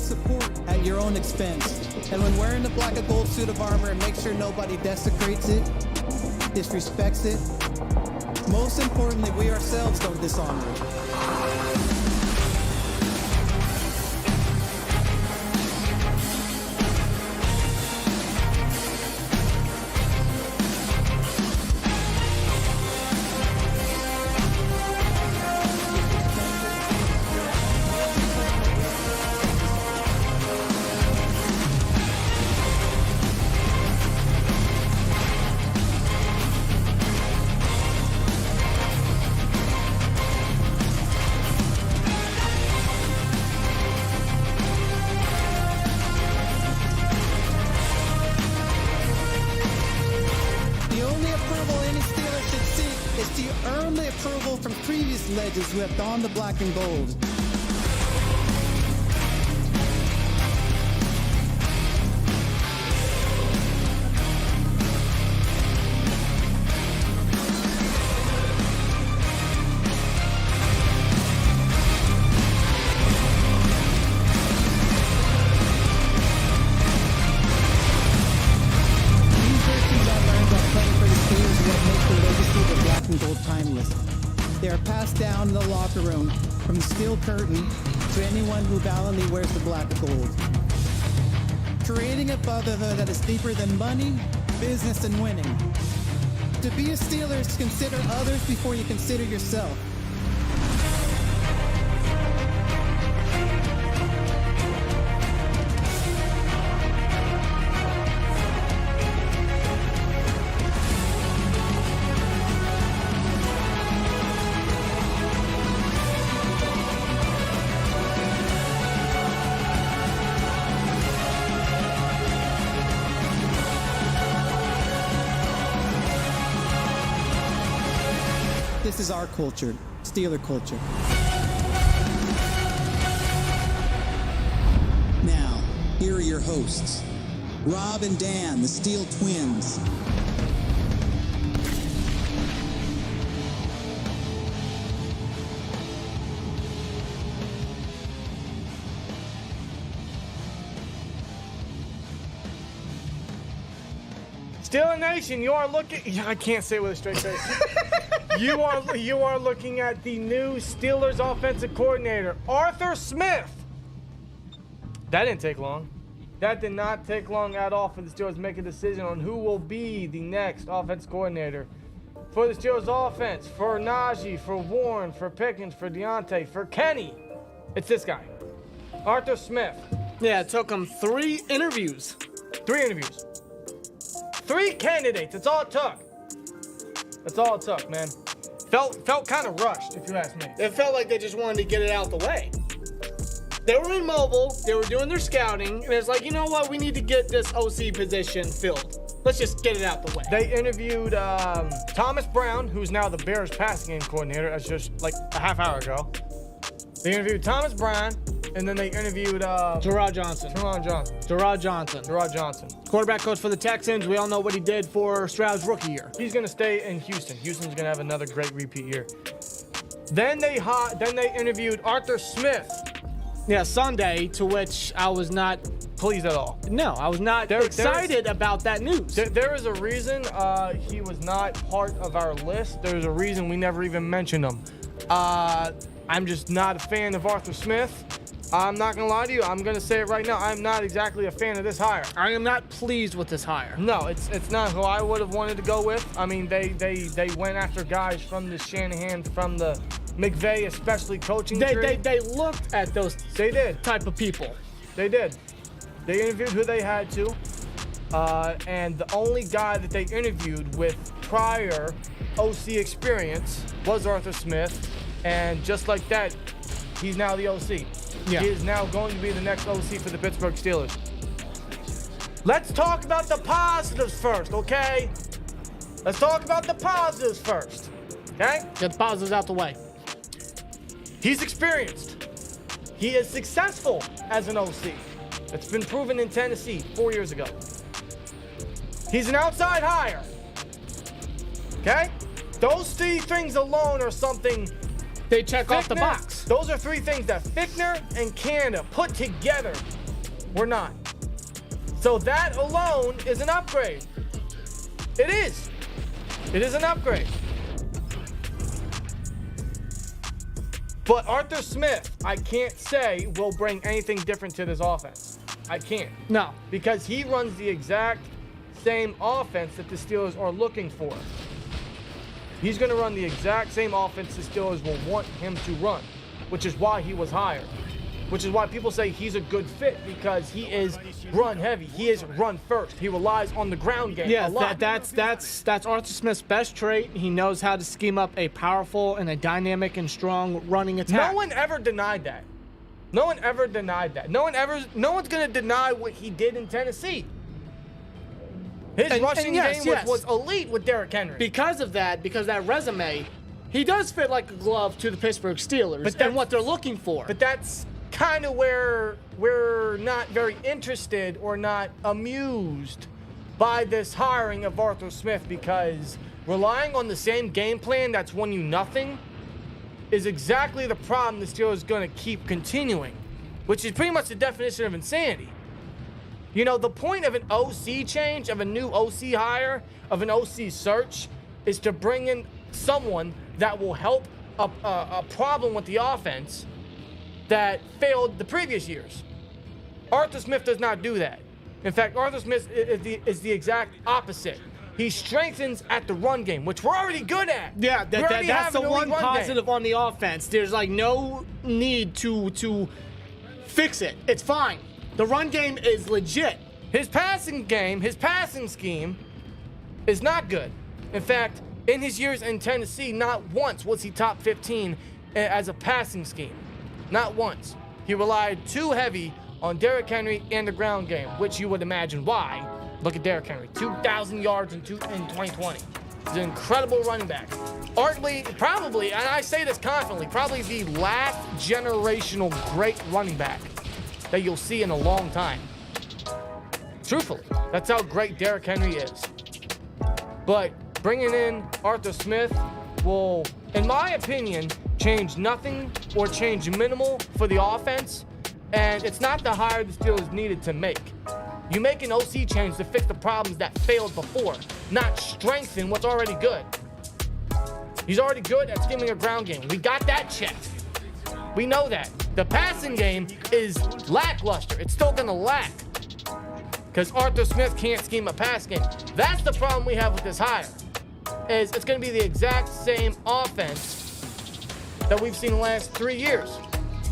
support at your own expense. And when wearing the black and gold suit of armor, make sure nobody desecrates it, disrespects it. Most importantly, we ourselves don't dishonor it. From previous legends who have donned the black and gold. These virtues I learned while playing for the Steelers what makes the legacy of the black and gold timeless. They are passed down in the locker room from the steel curtain to anyone who valiantly wears the black gold. Creating a brotherhood that is deeper than money, business, and winning. To be a Steeler is to consider others before you consider yourself. This is our culture, Steeler culture. Now, here are your hosts, Rob and Dan, the Steel Twins. Steeler Nation, you are looking. I can't say it with a straight face. You are looking at the new Steelers offensive coordinator, Arthur Smith. That didn't take long. That did not take long at all for the Steelers to make a decision on who will be the next offensive coordinator for the Steelers offense, for Najee, for Warren, for Pickens, for Deontay, for Kenny. It's this guy, Arthur Smith. Yeah, it took him 3 interviews. 3 interviews. 3 candidates. That's all it took. That's all it took, man. Felt kind of rushed, if you ask me. It felt like they just wanted to get it out the way. They were in mobile, they were doing their scouting, and it's like, you know what, we need to get this OC position filled. Let's just get it out the way. They interviewed Thomas Brown, who's now the Bears passing game coordinator, that's just like a half hour ago. They interviewed Thomas Brown, and then they interviewed Gerard Johnson. Gerard Johnson. Quarterback coach for the Texans. We all know what he did for Stroud's rookie year. He's going to stay in Houston. Houston's going to have another great repeat year. Then they interviewed Arthur Smith. Yeah, Sunday, to which I was not pleased at all. No, I was not excited about that news. There is a reason he was not part of our list. There's a reason we never even mentioned him. I'm just not a fan of Arthur Smith. I'm not going to lie to you. I'm going to say it right now. I'm not exactly a fan of this hire. I am not pleased with this hire. No, it's not who I would have wanted to go with. I mean, they went after guys from the Shanahan, from the McVay, especially coaching tree. They looked at those type of people. They did. They interviewed who they had to. And the only guy that they interviewed with prior OC experience was Arthur Smith. And just like that, he's now the OC. Yeah. He is now going to be the next OC for the Pittsburgh Steelers. Let's talk about the positives first, okay? Let's talk about the positives first, okay? Get the positives out the way. He's experienced. He is successful as an OC. It's been proven in Tennessee 4 years ago. He's an outside hire, okay? Those 3 things alone are something. They check off the box. Those are three things that Fichtner and Canada put together were not. So that alone is an upgrade. It is. It is an upgrade. But Arthur Smith, I can't say will bring anything different to this offense. I can't. No. Because he runs the exact same offense that the Steelers are looking for. He's going to run the exact same offense the Steelers will want him to run, which is why he was hired. Which is why people say he's a good fit, because he is run heavy. He is run first. He relies on the ground game a lot. That's Arthur Smith's best trait. He knows how to scheme up a powerful and a dynamic and strong running attack. No one ever denied that. No one ever denied that. No one's going to deny what he did in Tennessee. His rushing game was elite with Derrick Henry. Because of that resume, he does fit like a glove to the Pittsburgh Steelers and what they're looking for. But that's kind of where we're not very interested or not amused by this hiring of Arthur Smith, because relying on the same game plan that's won you nothing is exactly the problem the Steelers are going to keep continuing, which is pretty much the definition of insanity. You know, the point of an OC change, of a new OC hire, of an OC search, is to bring in someone that will help a problem with the offense that failed the previous years. Arthur Smith does not do that. In fact, Arthur Smith is the exact opposite. He strengthens at the run game, which we're already good at. Yeah, that's the one positive on the offense. There's like no need to fix it. It's fine. The run game is legit. His passing game, his passing scheme is not good. In fact, in his years in Tennessee, not once was he top 15 as a passing scheme. Not once. He relied too heavy on Derrick Henry and the ground game, which you would imagine why. Look at Derrick Henry, 2,000 yards in 2020. He's an incredible running back. Probably, and I say this confidently, probably the last generational great running back that you'll see in a long time. Truthfully, that's how great Derrick Henry is. But bringing in Arthur Smith will, in my opinion, change nothing or change minimal for the offense, and it's not the hire the Steelers needed to make. You make an OC change to fix the problems that failed before, not strengthen what's already good. He's already good at scheming a ground game. We got that checked. We know that. The passing game is lackluster. It's still gonna lack, because Arthur Smith can't scheme a pass game. That's the problem we have with this hire, is it's gonna be the exact same offense that we've seen the last 3 years,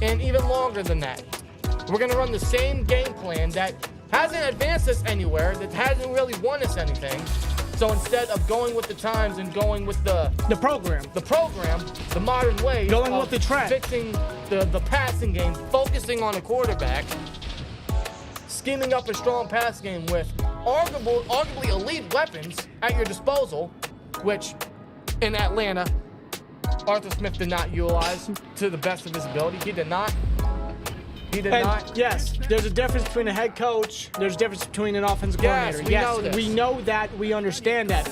and even longer than that. We're going to run the same game plan that hasn't advanced us anywhere, that hasn't really won us anything. So instead of going with the times and going with the program, the modern way, going with the trend, fixing the passing game, focusing on a quarterback, scheming up a strong pass game with arguably elite weapons at your disposal, which in Atlanta, Arthur Smith did not utilize to the best of his ability. He did not. Yes, there's a difference between a head coach. There's a difference between an offensive coordinator. We know that. We understand that.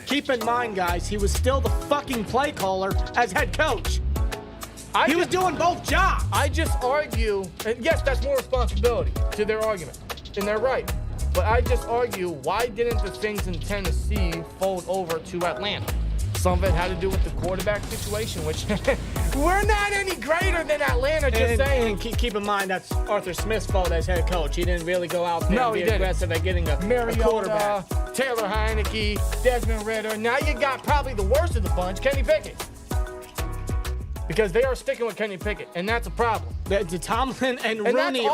Keep in mind, guys, he was still the fucking play caller as head coach. He was doing both jobs. I just argue, and yes, that's more responsibility to their argument, and they're right. But I just argue, why didn't the things in Tennessee fold over to Atlanta? Some of it had to do with the quarterback situation, which we're not any greater than Atlanta, just saying. And keep in mind, that's Arthur Smith's fault as head coach. He didn't really go out there and be aggressive at getting a quarterback. Taylor Heineke, Desmond Ridder. Now you got probably the worst of the bunch, Kenny Pickett. Because they are sticking with Kenny Pickett, and that's a problem. The Tomlin and Rooney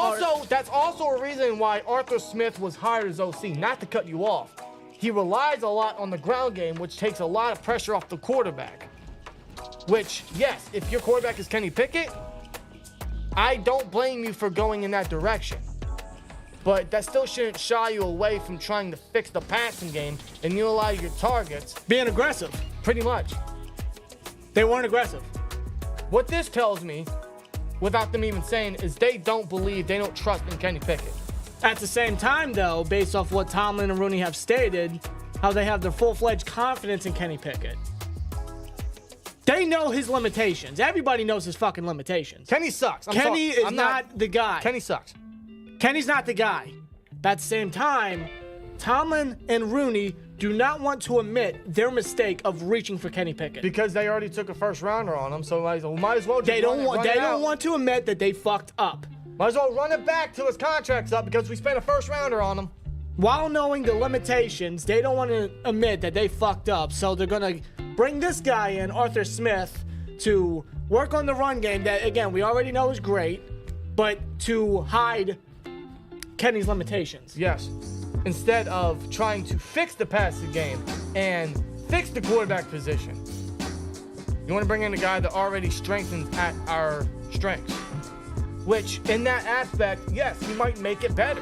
that's also a reason why Arthur Smith was hired as OC, not to cut you off. He relies a lot on the ground game, which takes a lot of pressure off the quarterback. Which, yes, if your quarterback is Kenny Pickett, I don't blame you for going in that direction. But that still shouldn't shy you away from trying to fix the passing game and utilize your targets. Being aggressive. Pretty much. They weren't aggressive. What this tells me, without them even saying, is they don't trust in Kenny Pickett. At the same time, though, based off what Tomlin and Rooney have stated, how they have their full-fledged confidence in Kenny Pickett. They know his limitations. Everybody knows his fucking limitations. Kenny sucks. Kenny is not the guy. Kenny sucks. Kenny's not the guy. But at the same time, Tomlin and Rooney do not want to admit their mistake of reaching for Kenny Pickett. Because they already took a first rounder on him, so might as well just They don't run want to admit that they fucked up. Might as well run it back till his contract's up because we spent a first rounder on him. While knowing the limitations, they don't want to admit that they fucked up, so they're going to bring this guy in, Arthur Smith, to work on the run game that, again, we already know is great, but to hide Kenny's limitations. Yes. Instead of trying to fix the passing game and fix the quarterback position. You want to bring in a guy that already strengthens at our strengths. Which, in that aspect, yes, he might make it better.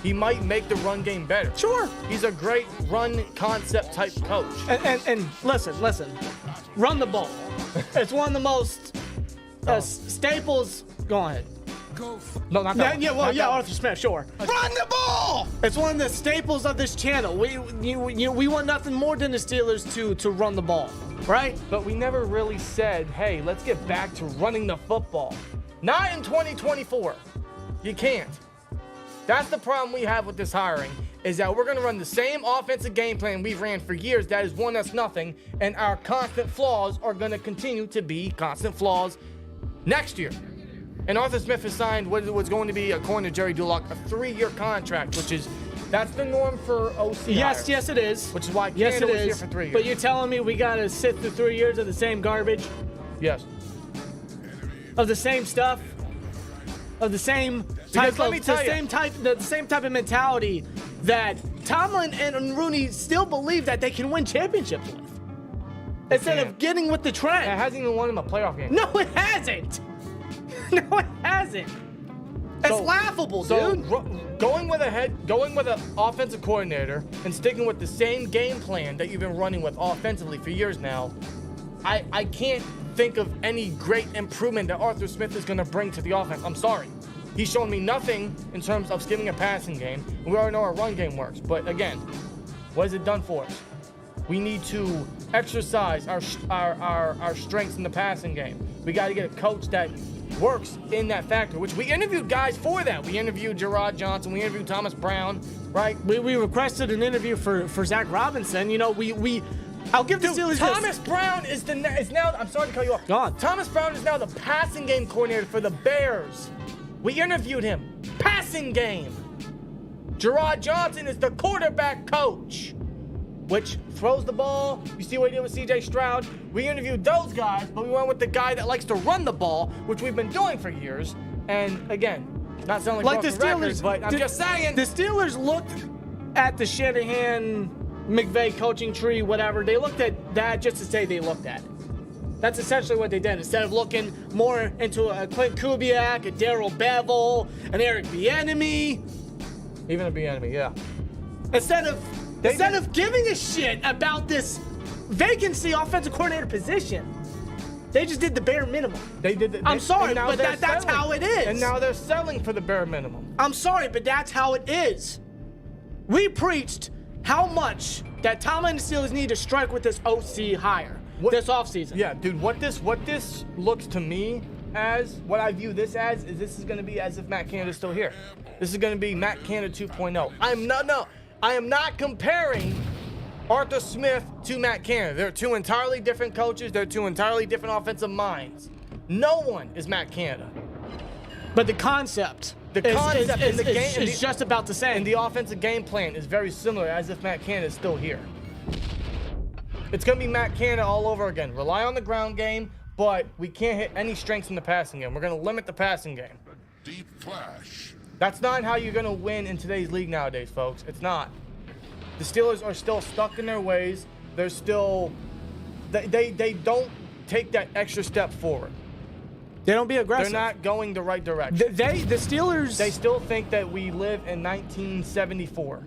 He might make the run game better. Sure. He's a great run concept type coach. And listen. Run the ball. It's one of the most staples. Go ahead. No, not that one. Yeah, well, Not yeah, that one. Arthur Smith, sure. Run the ball! It's one of the staples of this channel. We want nothing more than the Steelers to run the ball, right? But we never really said, hey, let's get back to running the football. Not in 2024. You can't. That's the problem we have with this hiring, is that we're going to run the same offensive game plan we've ran for years that has won us nothing, and our constant flaws are going to continue to be constant flaws next year. And Arthur Smith has signed what was going to be, according to Jerry Duloc, a 3-year contract, that's the norm for OC hires. Yes, it is. Which is why yes, Canada it was here is. for 3 years. But you're telling me we got to sit through 3 years of the same garbage? Yes. Of the same stuff? Of the same type the same type of mentality that Tomlin and Rooney still believe that they can win championships with. Instead of getting with the trend. It hasn't even won him a playoff game. No, it hasn't. No, it hasn't. It's laughable, dude. Going with an offensive coordinator and sticking with the same game plan that you've been running with offensively for years now, I can't think of any great improvement that Arthur Smith is going to bring to the offense. I'm sorry. He's shown me nothing in terms of skimming a passing game. And we already know our run game works. But again, what has it done for us? We need to exercise our strengths in the passing game. We got to get a coach that works in that factor, which we interviewed guys for that. We interviewed Gerard Johnson. We interviewed Thomas Brown, right? We requested an interview for Zach Robinson. You know, I'll give the Steelers Thomas Brown is now. I'm sorry to cut you off. Go on. Thomas Brown is now the passing game coordinator for the Bears. We interviewed him. Passing game. Gerard Johnson is the quarterback coach, which throws the ball. You see what he did with C.J. Stroud? We interviewed those guys, but we went with the guy that likes to run the ball, which we've been doing for years. And again, not sounding like the Steelers, but I'm just saying. The Steelers looked at the Shanahan, McVay coaching tree, whatever. They looked at that just to say they looked at it. That's essentially what they did. Instead of looking more into a Clint Kubiak, a Darrell Bevel, an Eric Bieniemy. Even a Bieniemy, yeah. Instead of giving a shit about this vacancy offensive coordinator position, they just did the bare minimum. I'm sorry, but that's how it is. And now they're selling for the bare minimum. I'm sorry, but that's how it is. We preached how much that Tomlin and the Steelers need to strike with this OC hire this offseason. Yeah, dude, what this looks to me as, what I view this as, is this is going to be as if Matt Canada's still here. This is going to be Matt Canada 2.0. I am not comparing Arthur Smith to Matt Canada. They're two entirely different coaches. They're two entirely different offensive minds. No one is Matt Canada. But the concept is just about the same. And the offensive game plan is very similar, as if Matt Canada is still here. It's going to be Matt Canada all over again. Rely on the ground game, but we can't hit any strengths in the passing game. We're going to limit the passing game. Deep flash. That's not how you're going to win in today's league nowadays, folks. It's not. The Steelers are still stuck in their ways. They're still... They don't take that extra step forward. They don't be aggressive. They're not going the right direction. The Steelers... They still think that we live in 1974.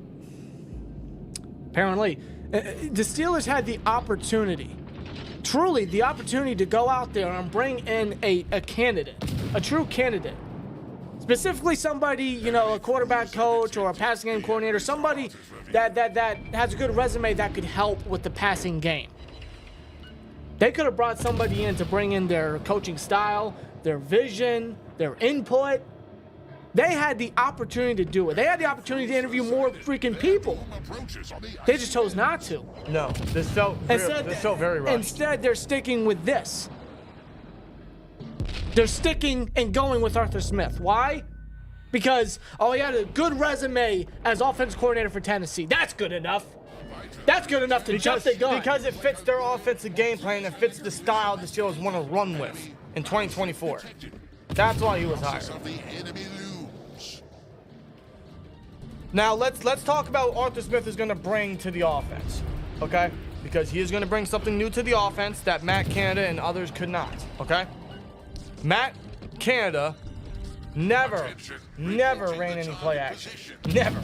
Apparently. The Steelers had the opportunity, truly the opportunity, to go out there and bring in a candidate, a true candidate. Specifically somebody, you know, a quarterback coach or a passing game coordinator, somebody that has a good resume that could help with the passing game. They could have brought somebody in to bring in their coaching style, their vision, their input. They had the opportunity to do it. They had the opportunity to interview more freaking people. They just chose not to. No, this felt very rushed. Instead, they're sticking with this. They're sticking and going with Arthur Smith. Why? Because, he had a good resume as offensive coordinator for Tennessee. That's good enough. That's good enough to jump the gun. Because it fits their offensive game plan. It fits the style the Steelers want to run with in 2024. That's why he was hired. Now, let's talk about what Arthur Smith is going to bring to the offense, okay? Because he is going to bring something new to the offense that Matt Canada and others could not, okay? Matt Canada never ran any play action. Never.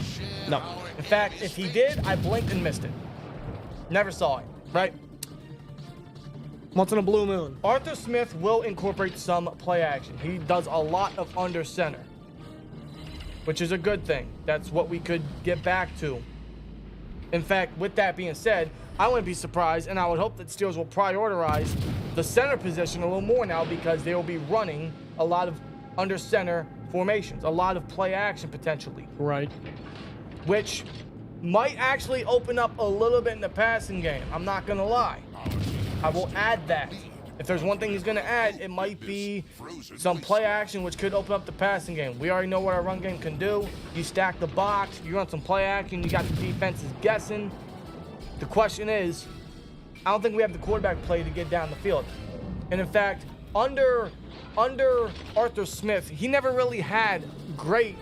No. In fact, if he did, I blinked and missed it. Never saw it, right? Once in a blue moon. Arthur Smith will incorporate some play action. He does a lot of under center, which is a good thing. That's what we could get back to. In fact, with that being said, I wouldn't be surprised, and I would hope that Steelers will prioritize the center position a little more now because they will be running a lot of under center formations, a lot of play action potentially. Right. Which might actually open up a little bit in the passing game. I'm not going to lie. I will add that. If there's one thing he's going to add, it might be some play action, which could open up the passing game. We already know what our run game can do. You stack the box, you run some play action, you got the defenses guessing. The question is, I don't think we have the quarterback play to get down the field. And in fact, under Arthur Smith, he never really had great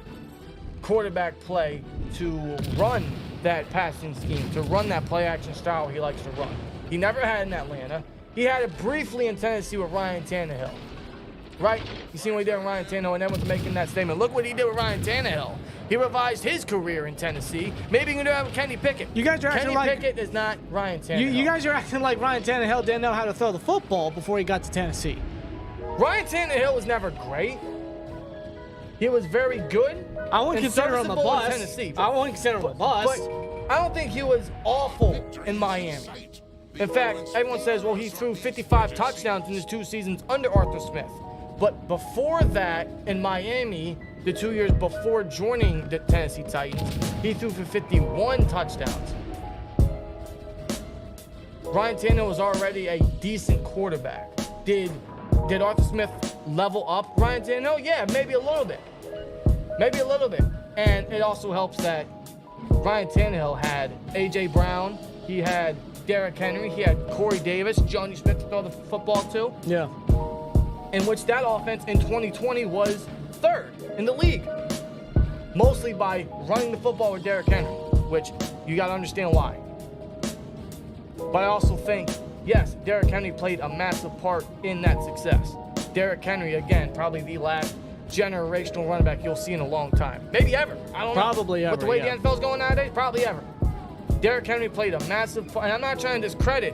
quarterback play to run that passing scheme, to run that play action style he likes to run. He never had in Atlanta. He had it briefly in Tennessee with Ryan Tannehill, right? You seen what he did with Ryan Tannehill, and everyone's making that statement. Look what he did with Ryan Tannehill. He revised his career in Tennessee. Maybe he can do that with Kenny Pickett. You guys are acting Kenny Pickett is not Ryan Tannehill. You guys are acting like Ryan Tannehill didn't know how to throw the football before he got to Tennessee. Ryan Tannehill was never great. He was very good. I wouldn't consider him a bust. Tennessee, I wouldn't consider him a bust. But I don't think he was awful in Miami. In fact, everyone says, well, he threw 55 touchdowns in his 2 seasons under Arthur Smith. But before that, in Miami, the 2 years before joining the Tennessee Titans, he threw for 51 touchdowns. Ryan Tannehill was already a decent quarterback. Did Arthur Smith level up Ryan Tannehill? Yeah, maybe a little bit. Maybe a little bit. And it also helps that Ryan Tannehill had A.J. Brown. He had Derrick Henry. He had Corey Davis, Johnny Smith to throw the football to. Yeah. In which that offense in 2020 was 3rd in the league. Mostly by running the football with Derrick Henry, which you got to understand why. But I also think, yes, Derrick Henry played a massive part in that success. Derrick Henry, again, probably the last generational running back you'll see in a long time. Maybe ever. I don't know. Probably ever, With the way yeah. the NFL's going nowadays, probably ever. Derrick Henry played a massive part, and I'm not trying to discredit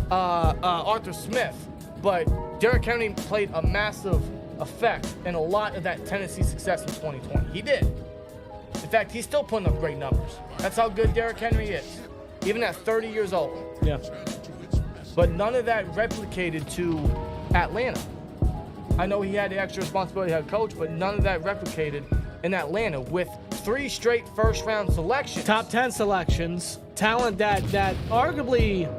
Arthur Smith, but Derrick Henry played a massive effect in a lot of that Tennessee success in 2020. He did. In fact, he's still putting up great numbers. That's how good Derrick Henry is, even at 30 years old. Yeah. But none of that replicated to Atlanta. I know he had the extra responsibility as head coach, but none of that replicated in Atlanta with 3 straight first-round selections. Top 10 selections, talent that arguably,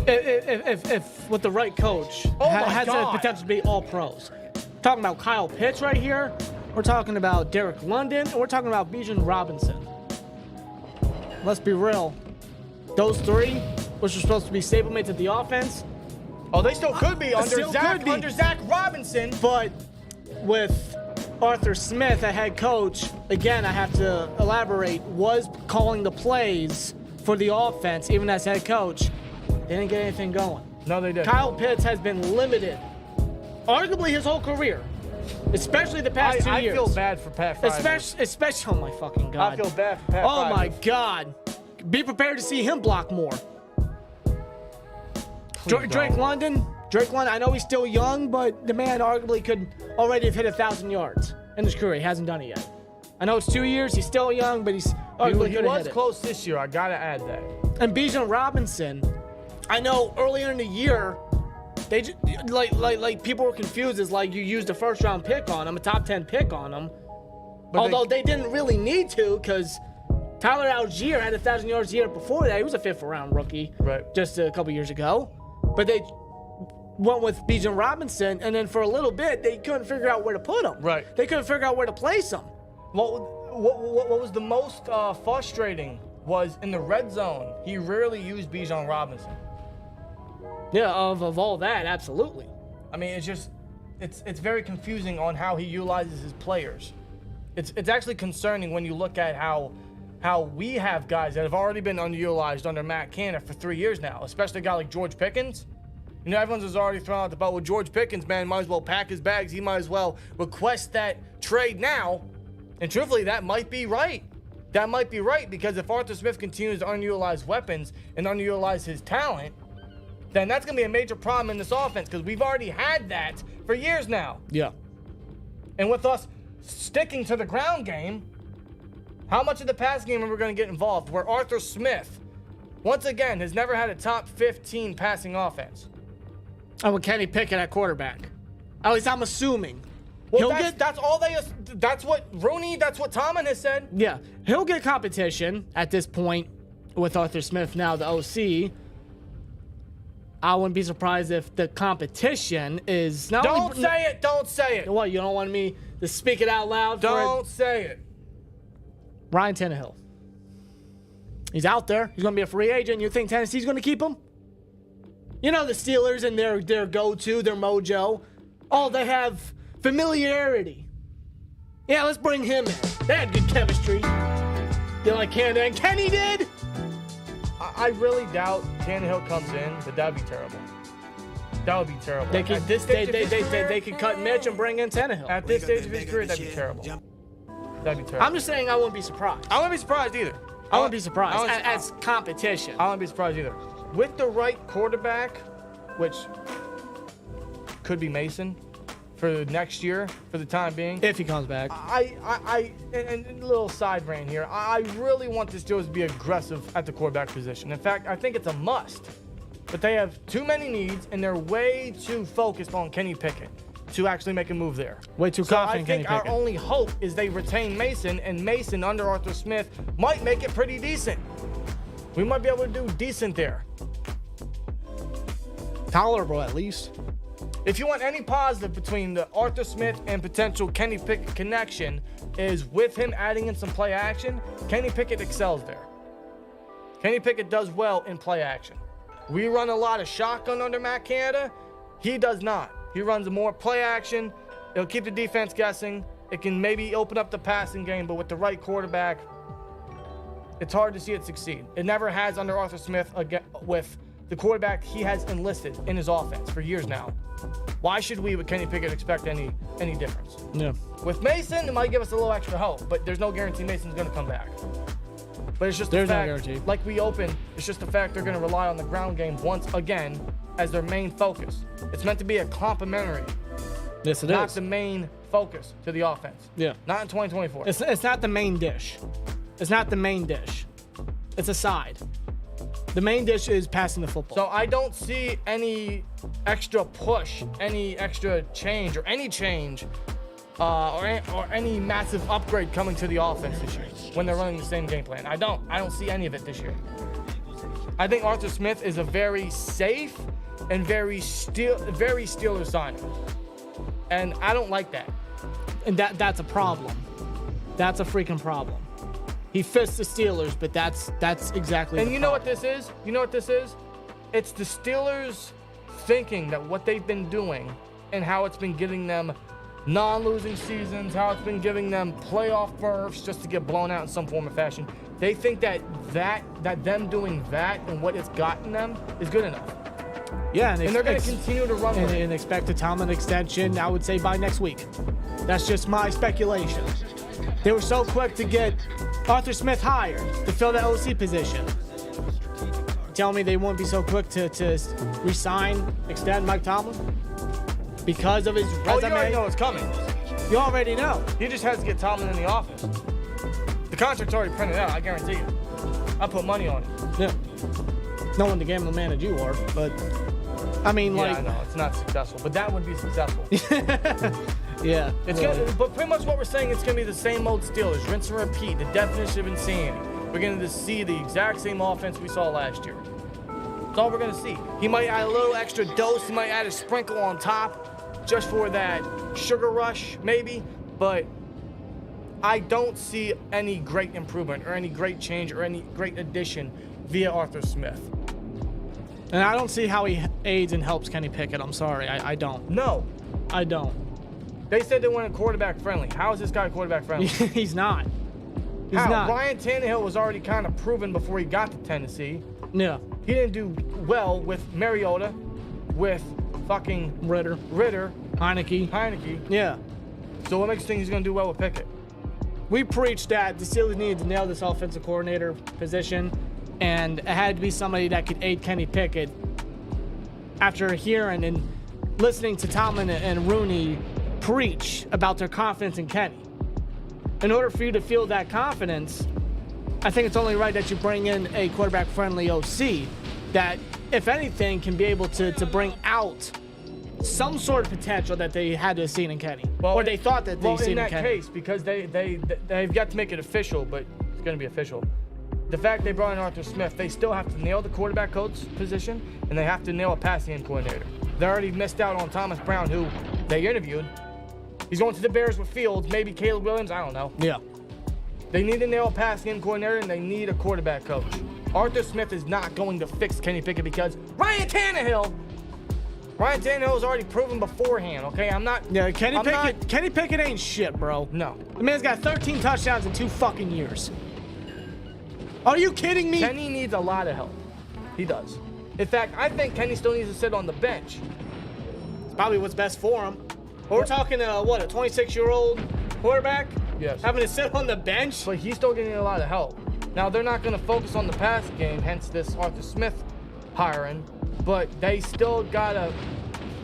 if with the right coach, has the potential to be all pros. Talking about Kyle Pitts right here. We're talking about Derek London, and we're talking about Bijan Robinson. Let's be real. Those 3, which are supposed to be stablemates of the offense. Oh, they still could be under Zach Robinson. But with Arthur Smith, a head coach, again, I have to elaborate, was calling the plays for the offense, even as head coach. They didn't get anything going. No, they didn't. Kyle Pitts has been limited, arguably his whole career, especially the past 2 years. I feel bad for Pat Fryer. Especially, oh my fucking God. I feel bad for Pat Oh Fryer. my God. Be prepared to see him block more. Drake London, I know he's still young, but the man arguably could already have hit 1,000 yards in his career. He hasn't done it yet. I know it's 2 years, he's still young, but he's arguably He could have was hit it. close this year, I gotta add that. And Bijan Robinson, I know earlier in the year, they just, like people were confused as like you used a first round pick on him, a top 10 pick on him. But Although they didn't really need to, because Tyler Algier had 1,000 yards a year before that. He was a 5th round rookie, Right. just a couple years ago. But they went with Bijan Robinson, and then for a little bit they couldn't figure out where to put him. Right. They couldn't figure out where to place him. What was the most frustrating was in the red zone, he rarely used Bijan Robinson. Yeah, of all that, absolutely. I mean, it's very confusing on how he utilizes his players. It's actually concerning when you look at how we have guys that have already been underutilized under Matt Canada for 3 years now, especially a guy like George Pickens. You know, everyone's already thrown out the boat with George Pickens, man. Might as well pack his bags. He might as well request that trade now. And truthfully, that might be right. That might be right, because if Arthur Smith continues to underutilize weapons and underutilize his talent, then that's going to be a major problem in this offense, because we've already had that for years now. Yeah. And with us sticking to the ground game, how much of the pass game are we going to get involved? Where Arthur Smith, once again, has never had a top 15 passing offense. And with Kenny Pickett at quarterback. At least I'm assuming. Well, that's what Rooney, that's what Tomlin has said. Yeah, he'll get competition at this point with Arthur Smith now, the OC. I wouldn't be surprised if the competition is not Don't only... say it. Don't say it. What, you don't want me to speak it out loud? Don't say it. Ryan Tannehill. He's out there. He's going to be a free agent. You think Tennessee's going to keep him? You know the Steelers and their go-to, their mojo. Oh, they have familiarity. Yeah, let's bring him in. They had good chemistry. They like Canada, and Kenny did. I really doubt Tannehill comes in, but that'd be terrible. That would be terrible. They could, At this stage of his career, they could cut Mitch and bring in Tannehill. At this stage of his career, that'd be terrible. That'd be terrible. I'm just saying I wouldn't be surprised. I wouldn't be surprised either. I wouldn't be surprised I wouldn't- as competition. I wouldn't be surprised either. With the right quarterback, which could be Mason for next year, for the time being. If he comes back. And a little side rant here. I really want the Steelers to be aggressive at the quarterback position. In fact, I think it's a must. But they have too many needs, and they're way too focused on Kenny Pickett to actually make a move there. Way too So I confident in think Kenny our Pickett. only hope is they retain Mason, and Mason under Arthur Smith might make it pretty decent. We might be able to do decent there. Tolerable, at least. If you want any positive between the Arthur Smith and potential Kenny Pickett connection, is with him adding in some play action, Kenny Pickett excels there. Kenny Pickett does well in play action. We run a lot of shotgun under Matt Canada. He does not. He runs more play action. It'll keep the defense guessing. It can maybe open up the passing game, but with the right quarterback, it's hard to see it succeed. It never has under Arthur Smith with the quarterback he has enlisted in his offense for years now. Why should we, with Kenny Pickett, expect any difference? Yeah. With Mason, it might give us a little extra hope, but there's no guarantee Mason's going to come back. But it's just There's the no fact, guarantee. like we opened, it's just the fact they're going to rely on the ground game once again as their main focus. It's meant to be a complementary, Yes, it not is. the main focus to the offense. Yeah. Not in 2024. It's not the main dish. It's not the main dish. It's a side. The main dish is passing the football. So I don't see any extra push, any extra change, or any change, or any massive upgrade coming to the offense this year when they're running the same game plan. I don't see any of it this year. I think Arthur Smith is a very safe and very Steelers signing, and I don't like that. And that's a problem. That's a freaking problem. He fits the Steelers, but that's exactly. And the you know what problem. this is? You know what this is? It's the Steelers thinking that what they've been doing and how it's been giving them non-losing seasons, how it's been giving them playoff berths just to get blown out in some form or fashion. They think that them doing that and what it's gotten them is good enough. Yeah, And they're going to continue to run with it. and expect a Tomlin extension. I would say by next week. That's just my speculation. They were so quick to get Arthur Smith hired to fill the OC position. Tell me they won't be so quick to resign, extend Mike Tomlin because of his resume. Oh, you already know it's coming. You already know. He just has to get Tomlin in the office. The contract's already printed out, I guarantee you. I put money on it. Yeah. Knowing the gambling man that you are, but I mean, Yeah, like, I know it's not successful, but that would be successful. yeah, It's gonna, but pretty much what we're saying, it's gonna be the same old Steelers, rinse and repeat. The definition of insanity. We're gonna just see the exact same offense we saw last year. That's all we're gonna see. He might add a little extra dose. He might add a sprinkle on top, just for that sugar rush, maybe. But I don't see any great improvement or any great change or any great addition via Arthur Smith. and I don't see how he aids and helps Kenny Pickett. I'm sorry, I don't. No, I don't. they said they weren't quarterback friendly. How is this guy quarterback friendly? He's not. He's How? not. Ryan Tannehill was already kind of proven before he got to Tennessee. Yeah. He didn't do well with Mariota, with fucking Ritter, Heineke. Yeah. So what makes you think he's going to do well with Pickett? We preached that the Steelers needed to nail this offensive coordinator position, and it had to be somebody that could aid Kenny Pickett. After hearing and listening to Tomlin and Rooney preach about their confidence in Kenny, in order for you to feel that confidence, I think it's only right that you bring in a quarterback-friendly OC that, if anything, can be able to bring out some sort of potential that they had to have seen in Kenny, or they thought that they seen in that Kenny. case, because they've got to make it official, but it's going to be official. The fact they brought in Arthur Smith, they still have to nail the quarterback coach position, and they have to nail a passing game coordinator. They already missed out on Thomas Brown, who they interviewed. He's going to the Bears with Fields, maybe Caleb Williams, I don't know. Yeah. They need to nail a passing game coordinator, and they need a quarterback coach. Arthur Smith is not going to fix Kenny Pickett because Ryan Tannehill has already proven beforehand, okay? Yeah, Kenny Pickett ain't shit, bro. No. The man's got 13 touchdowns in 2 fucking years. Are you kidding me? Kenny needs a lot of help. He does. In fact, I think Kenny still needs to sit on the bench. It's probably what's best for him. But we're talking, a 26-year-old quarterback? Yes. Having to sit on the bench? But he's still getting a lot of help. Now, they're not going to focus on the pass game, hence this Arthur Smith hiring, but they still got to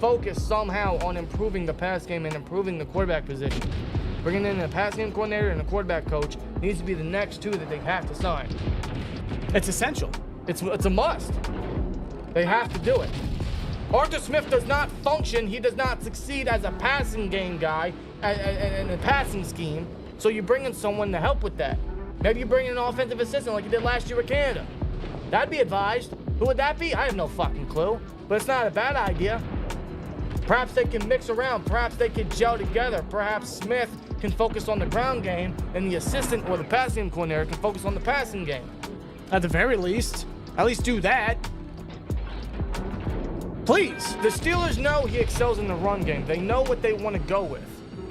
focus somehow on improving the pass game and improving the quarterback position. Bringing in a pass game coordinator and a quarterback coach needs to be the next two that they have to sign. It's essential. It's a must. They have to do it. Arthur Smith does not function. He does not succeed as a passing game guy in a passing scheme. So you bring in someone to help with that. Maybe you bring in an offensive assistant like you did last year with Canada. That'd be advised. Who would that be? I have no fucking clue. But it's not a bad idea. Perhaps they can mix around. Perhaps they could gel together. Perhaps Smith can focus on the ground game and the assistant or the passing game coordinator can focus on the passing game. At the very least. At least do that. Please. The Steelers know he excels in the run game. They know what they want to go with.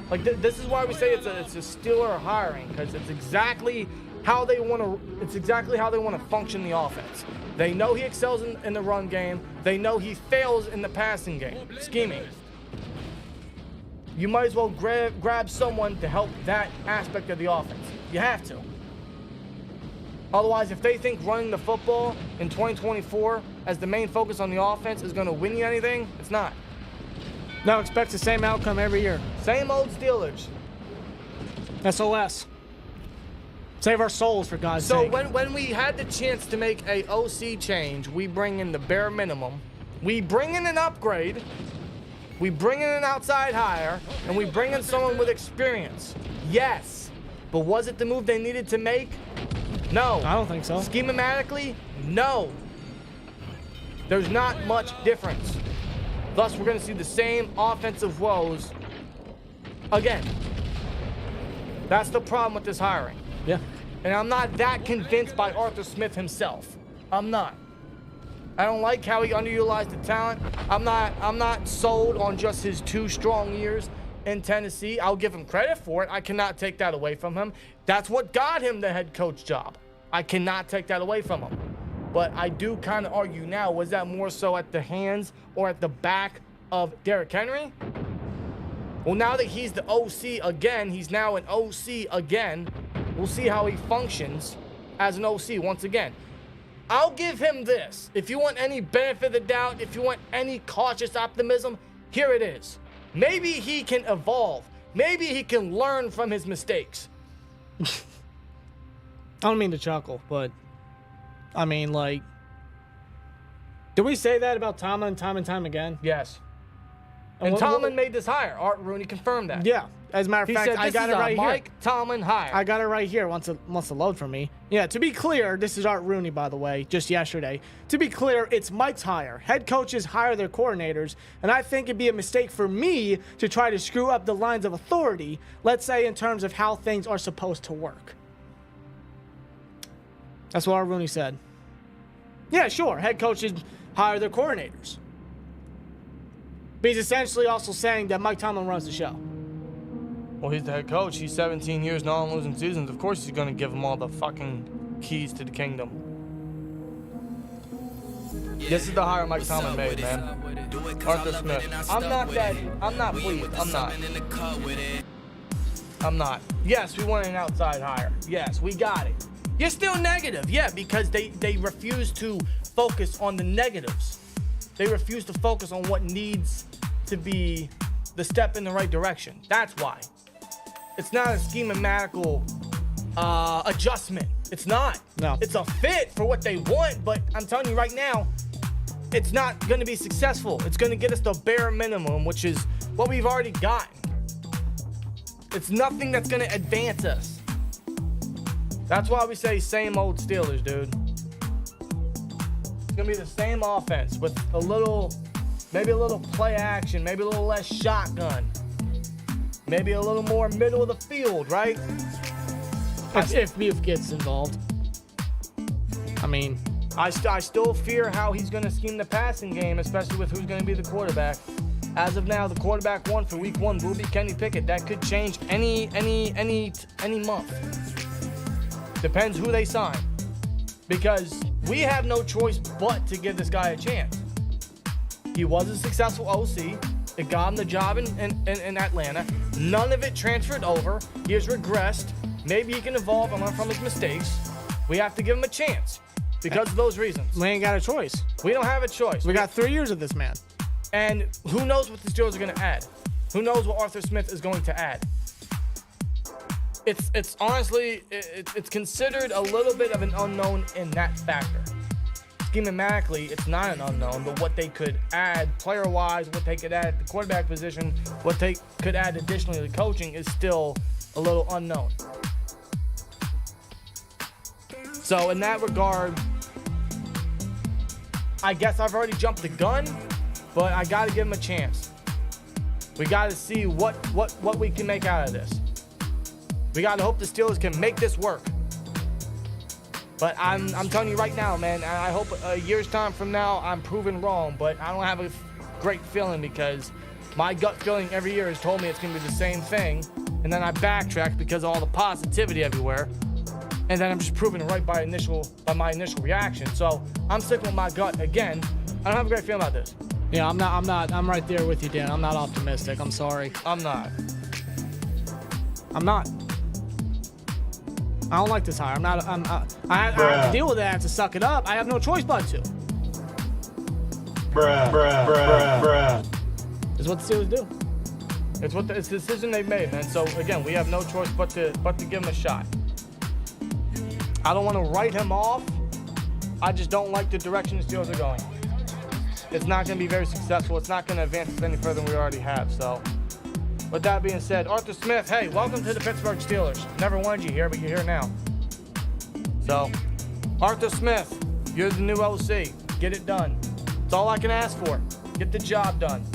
Like this is why we say it's a Steeler hiring, because it's exactly how they want to function the offense. They know he excels in the run game. They know he fails in the passing game, scheming. You might as well grab someone to help that aspect of the offense. You have to. Otherwise, if they think running the football in 2024 as the main focus on the offense is going to win you anything, it's not. No, expect the same outcome every year. Same old Steelers. SOS. Save our souls, for God's sake. So when we had the chance to make a OC change, we bring in the bare minimum. We bring in an upgrade. We bring in an outside hire. And we bring in someone with experience. Yes. But was it the move they needed to make? No. I don't think so. Schematically, no. There's not much difference. Thus, we're going to see the same offensive woes again. That's the problem with this hiring. Yeah. And I'm not that convinced by Arthur Smith himself. I'm not. I don't like how he underutilized the talent. I'm not sold on just his 2 strong years in Tennessee. I'll give him credit for it. I cannot take that away from him. That's what got him the head coach job. I cannot take that away from him. But I do kind of argue now, was that more so at the hands or at the back of Derrick Henry? Well, now that he's the OC again, he's now an OC again. We'll see how he functions as an OC once again. I'll give him this. If you want any benefit of the doubt, if you want any cautious optimism, here it is. Maybe he can evolve. Maybe he can learn from his mistakes. I don't mean to chuckle, but I mean, like, Did we say that about Tomlin time and time again? Yes. And Tomlin made this hire. Art Rooney confirmed that. Yeah. As a matter of He fact, said, I got it right Mike here. Tomlin hire. I got it right here once it load for me. Yeah, to be clear, this is Art Rooney, by the way, just yesterday. To be clear, it's Mike's hire. Head coaches hire their coordinators, and I think it'd be a mistake for me to try to screw up the lines of authority, let's say in terms of how things are supposed to work. That's what Art Rooney said. Yeah, sure, head coaches hire their coordinators. But he's essentially also saying that Mike Tomlin runs the show. Well, he's the head coach. He's 17 years now on losing seasons. Of course he's going to give them all the fucking keys to the kingdom. This is the hire Mike Tomlin made, man. Arthur Smith. I'm not pleased. I'm not. Yes, we want an outside hire. Yes, we got it. You're still negative. Yeah, because they refuse to focus on the negatives. They refuse to focus on what needs to be the step in the right direction. That's why. It's not a schematical adjustment. It's not. No. It's a fit for what they want, but I'm telling you right now, it's not going to be successful. It's going to get us the bare minimum, which is what we've already gotten. It's nothing that's going to advance us. That's why we say same old Steelers, dude. It's going to be the same offense with maybe a little play action, maybe a little less shotgun. Maybe a little more middle of the field, right? If Beef gets involved. I mean, I still fear how he's going to scheme the passing game, especially with who's going to be the quarterback. As of now, the quarterback one for week 1 will be Kenny Pickett. That could change any month. Depends who they sign. Because we have no choice but to give this guy a chance. He was a successful OC. It got him the job in Atlanta. None of it transferred over. He has regressed. Maybe he can evolve and learn from his mistakes. We have to give him a chance because of those reasons. we ain't got a choice. We don't have a choice. We got 3 years of this man. And who knows what the Steelers are going to add? Who knows what Arthur Smith is going to add? It's honestly, it's considered a little bit of an unknown in that factor. Schematically, it's not an unknown, but what they could add player-wise, what they could add at the quarterback position, what they could add additionally to coaching is still a little unknown. So in that regard, I guess I've already jumped the gun, but I got to give him a chance. We got to see what we can make out of this. We got to hope the Steelers can make this work. But I'm telling you right now, man, I hope a year's time from now I'm proven wrong, but I don't have a great feeling because my gut feeling every year has told me it's going to be the same thing, and then I backtrack because of all the positivity everywhere, and then I'm just proven it right by my initial reaction. So I'm sticking with my gut again. I don't have a great feeling about this. Yeah, I'm right there with you, Dan. I'm not optimistic. I'm sorry. I'm not. I don't like this hire. I have to deal with it. I have to suck it up. I have no choice but to. It's what the Steelers do. It's the decision they've made, man. So again, we have no choice but to give him a shot. I don't want to write him off. I just don't like the direction the Steelers are going. It's not going to be very successful. It's not going to advance us any further than we already have. So, with that being said, Arthur Smith, hey, welcome to the Pittsburgh Steelers. Never wanted you here, but you're here now. So, Arthur Smith, you're the new OC. Get it done. That's all I can ask for. Get the job done.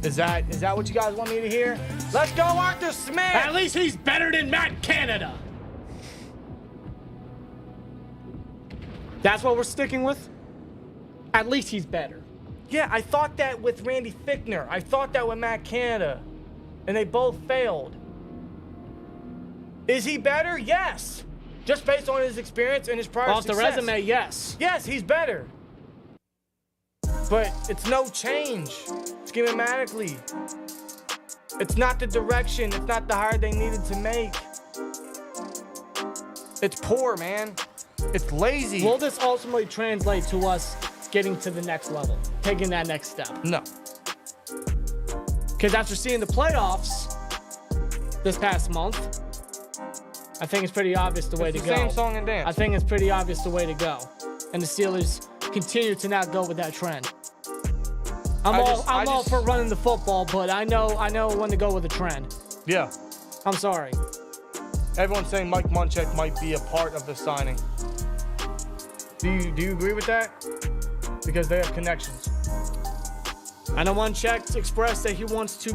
Is that what you guys want me to hear? Let's go, Arthur Smith! At least he's better than Matt Canada. That's what we're sticking with? At least he's better. Yeah, I thought that with Randy Fichtner. I thought that with Matt Canada. And they both failed. Is he better? Yes. Just based on his experience and his prior Off the success. resume, yes. Yes, he's better. But it's no change schematically. It's not the direction. It's not the hire they needed to make. It's poor, man. It's lazy. Will this ultimately translate to us getting to the next level, taking that next step? No. Because after seeing the playoffs this past month, I think it's pretty obvious the way to go. Same song and dance. I think it's pretty obvious the way to go. and the Steelers continue to not go with that trend. I'm I all just- for running the football, but I know when to go with the trend. Yeah. I'm sorry. Everyone's saying Mike Munchak might be a part of the signing. Do you agree with that? Because they have connections. I know Munchak expressed that he wants to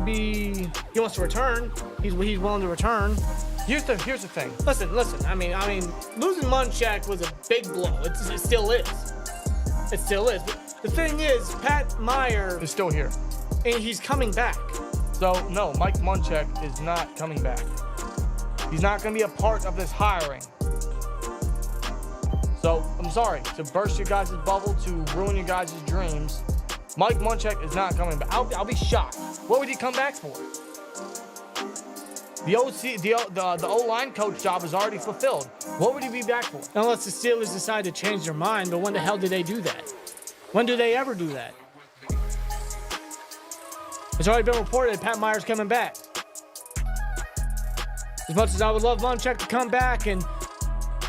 return. He's willing to return. Here's the thing. Listen. I mean, losing Munchak was a big blow. It still is. It still is. But the thing is, Pat Meyer Is still here. and he's coming back. So no, Mike Munchak is not coming back. He's not going to be a part of this hiring. So I'm sorry to burst your guys' bubble, to ruin your guys' dreams. Mike Munchak is not coming back. I'll be shocked. What would he come back for? The O-line coach job is already fulfilled. What would he be back for? Unless the Steelers decide to change their mind, but when the hell do they do that? When do they ever do that? It's already been reported that Pat Meyer's coming back. As much as I would love Munchak to come back and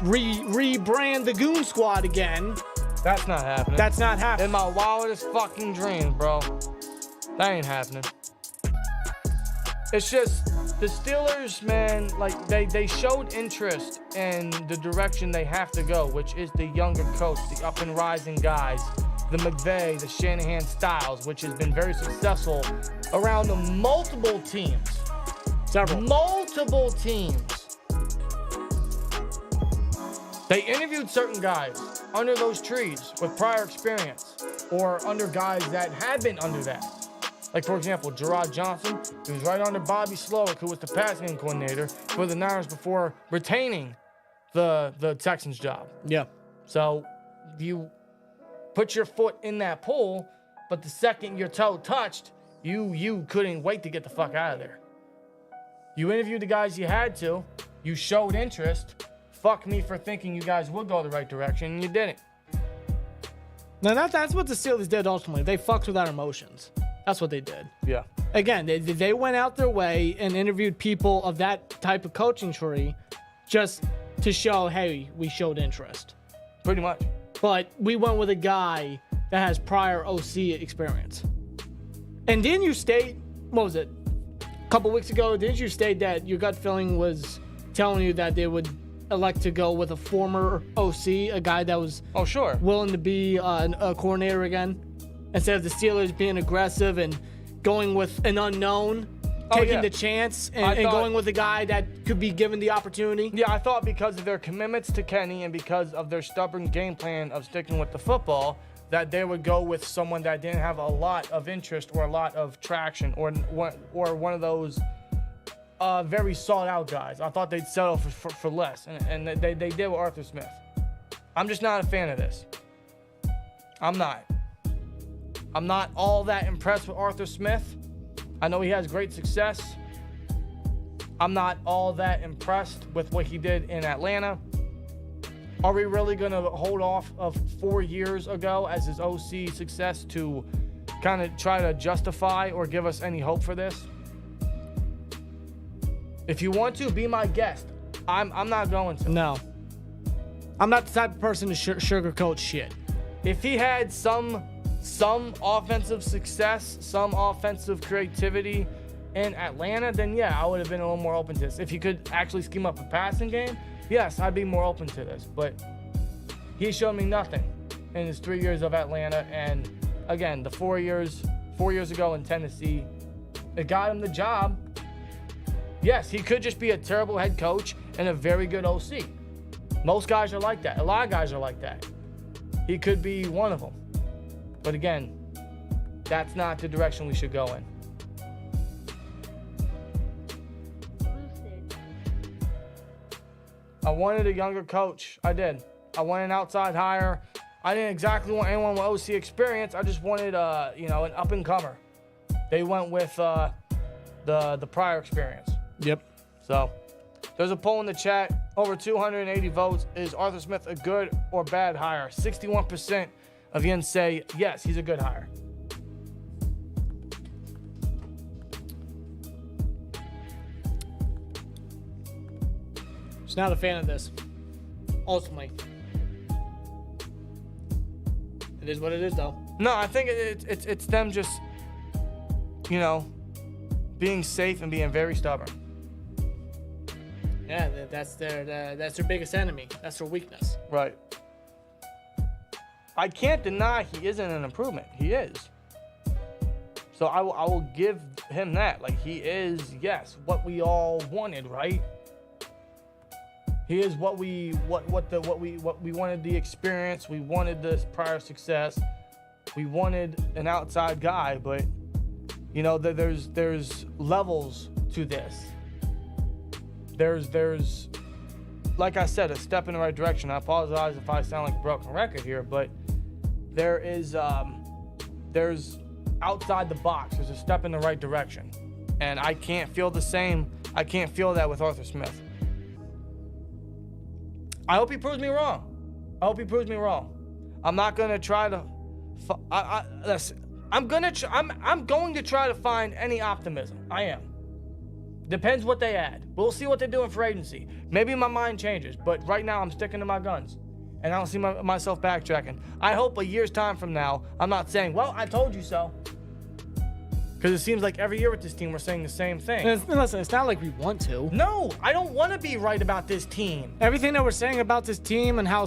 rebrand the Goon Squad again, That's not happening. that's not happening. in my wildest fucking dreams, bro. That ain't happening. It's just the Steelers, man, like they showed interest in the direction they have to go, which is the younger coach, the up and rising guys, the McVay, the Shanahan styles, which has been very successful around the multiple teams. Several. Multiple teams. They interviewed certain guys under those trees with prior experience, or under guys that had been under that. Like, for example, Gerard Johnson, he was right under Bobby Slowick, who was the passing game coordinator for the Niners before retaining the Texans job. Yeah. So you put your foot in that pool, but the second your toe touched, you couldn't wait to get the fuck out of there. You interviewed the guys you had to. You showed interest. Fuck me for thinking you guys would go the right direction, and you didn't. Now that's what the Steelers did ultimately. They fucked with our emotions. That's what they did. Yeah. Again, they went out their way and interviewed people of that type of coaching tree just to show, hey, we showed interest. Pretty much. But we went with a guy that has prior OC experience. And didn't you state, what was it, a couple weeks ago, didn't you state that your gut feeling was telling you that they would elect to go with a former OC, a guy that was Oh, sure. willing to be a coordinator again, instead of the Steelers being aggressive and going with an unknown, taking the chance and going with a guy that could be given the opportunity? Yeah, I thought because of their commitments to Kenny and because of their stubborn game plan of sticking with the football, that they would go with someone that didn't have a lot of interest or a lot of traction or one of those very sought-out guys. I thought they'd settle for less, and they did with Arthur Smith. I'm just not a fan of this. I'm not all that impressed with Arthur Smith. I know he has great success. I'm not all that impressed with what he did in Atlanta. Are we really going to hold off of 4 years ago as his OC success to kind of try to justify or give us any hope for this? If you want to, be my guest. I'm not going to. No. I'm not the type of person to sugarcoat shit. If he had some offensive success, some offensive creativity in Atlanta, then yeah, I would have been a little more open to this. If he could actually scheme up a passing game, yes, I'd be more open to this. But he showed me nothing in his 3 years of Atlanta. And again, the 4 years ago in Tennessee, it got him the job. Yes, he could just be a terrible head coach and a very good OC. Most guys are like that. A lot of guys are like that. He could be one of them. But again, that's not the direction we should go in. I wanted a younger coach. I did. I wanted an outside hire. I didn't exactly want anyone with OC experience. I just wanted, an up-and-comer. They went with the prior experience. Yep. So, there's a poll in the chat. Over 280 votes. Is Arthur Smith a good or bad hire? 61% of you say yes, he's a good hire. Just not a fan of this. Ultimately. It is what it is, though. No, I think it's them just, being safe and being very stubborn. Yeah, that's their biggest enemy. That's their weakness. Right. I can't deny he isn't an improvement. He is. So I will give him that. Like, he is, yes, what we all wanted, right? He is what we wanted, the experience. We wanted this prior success. We wanted an outside guy, but there's levels to this. There's like I said, a step in the right direction. I apologize if I sound like a broken record here, but there's outside the box. There's a step in the right direction. And I can't feel the same. I can't feel that with Arthur Smith. I hope he proves me wrong. I'm not going to try to listen. I'm going to try to find any optimism. I am. Depends what they add. We'll see what they're doing for agency. Maybe my mind changes, but right now I'm sticking to my guns. And I don't see myself backtracking. I hope a year's time from now, I'm not saying, well, I told you so. Because it seems like every year with this team, we're saying the same thing. Listen, it's not like we want to. No, I don't want to be right about this team. Everything that we're saying about this team and how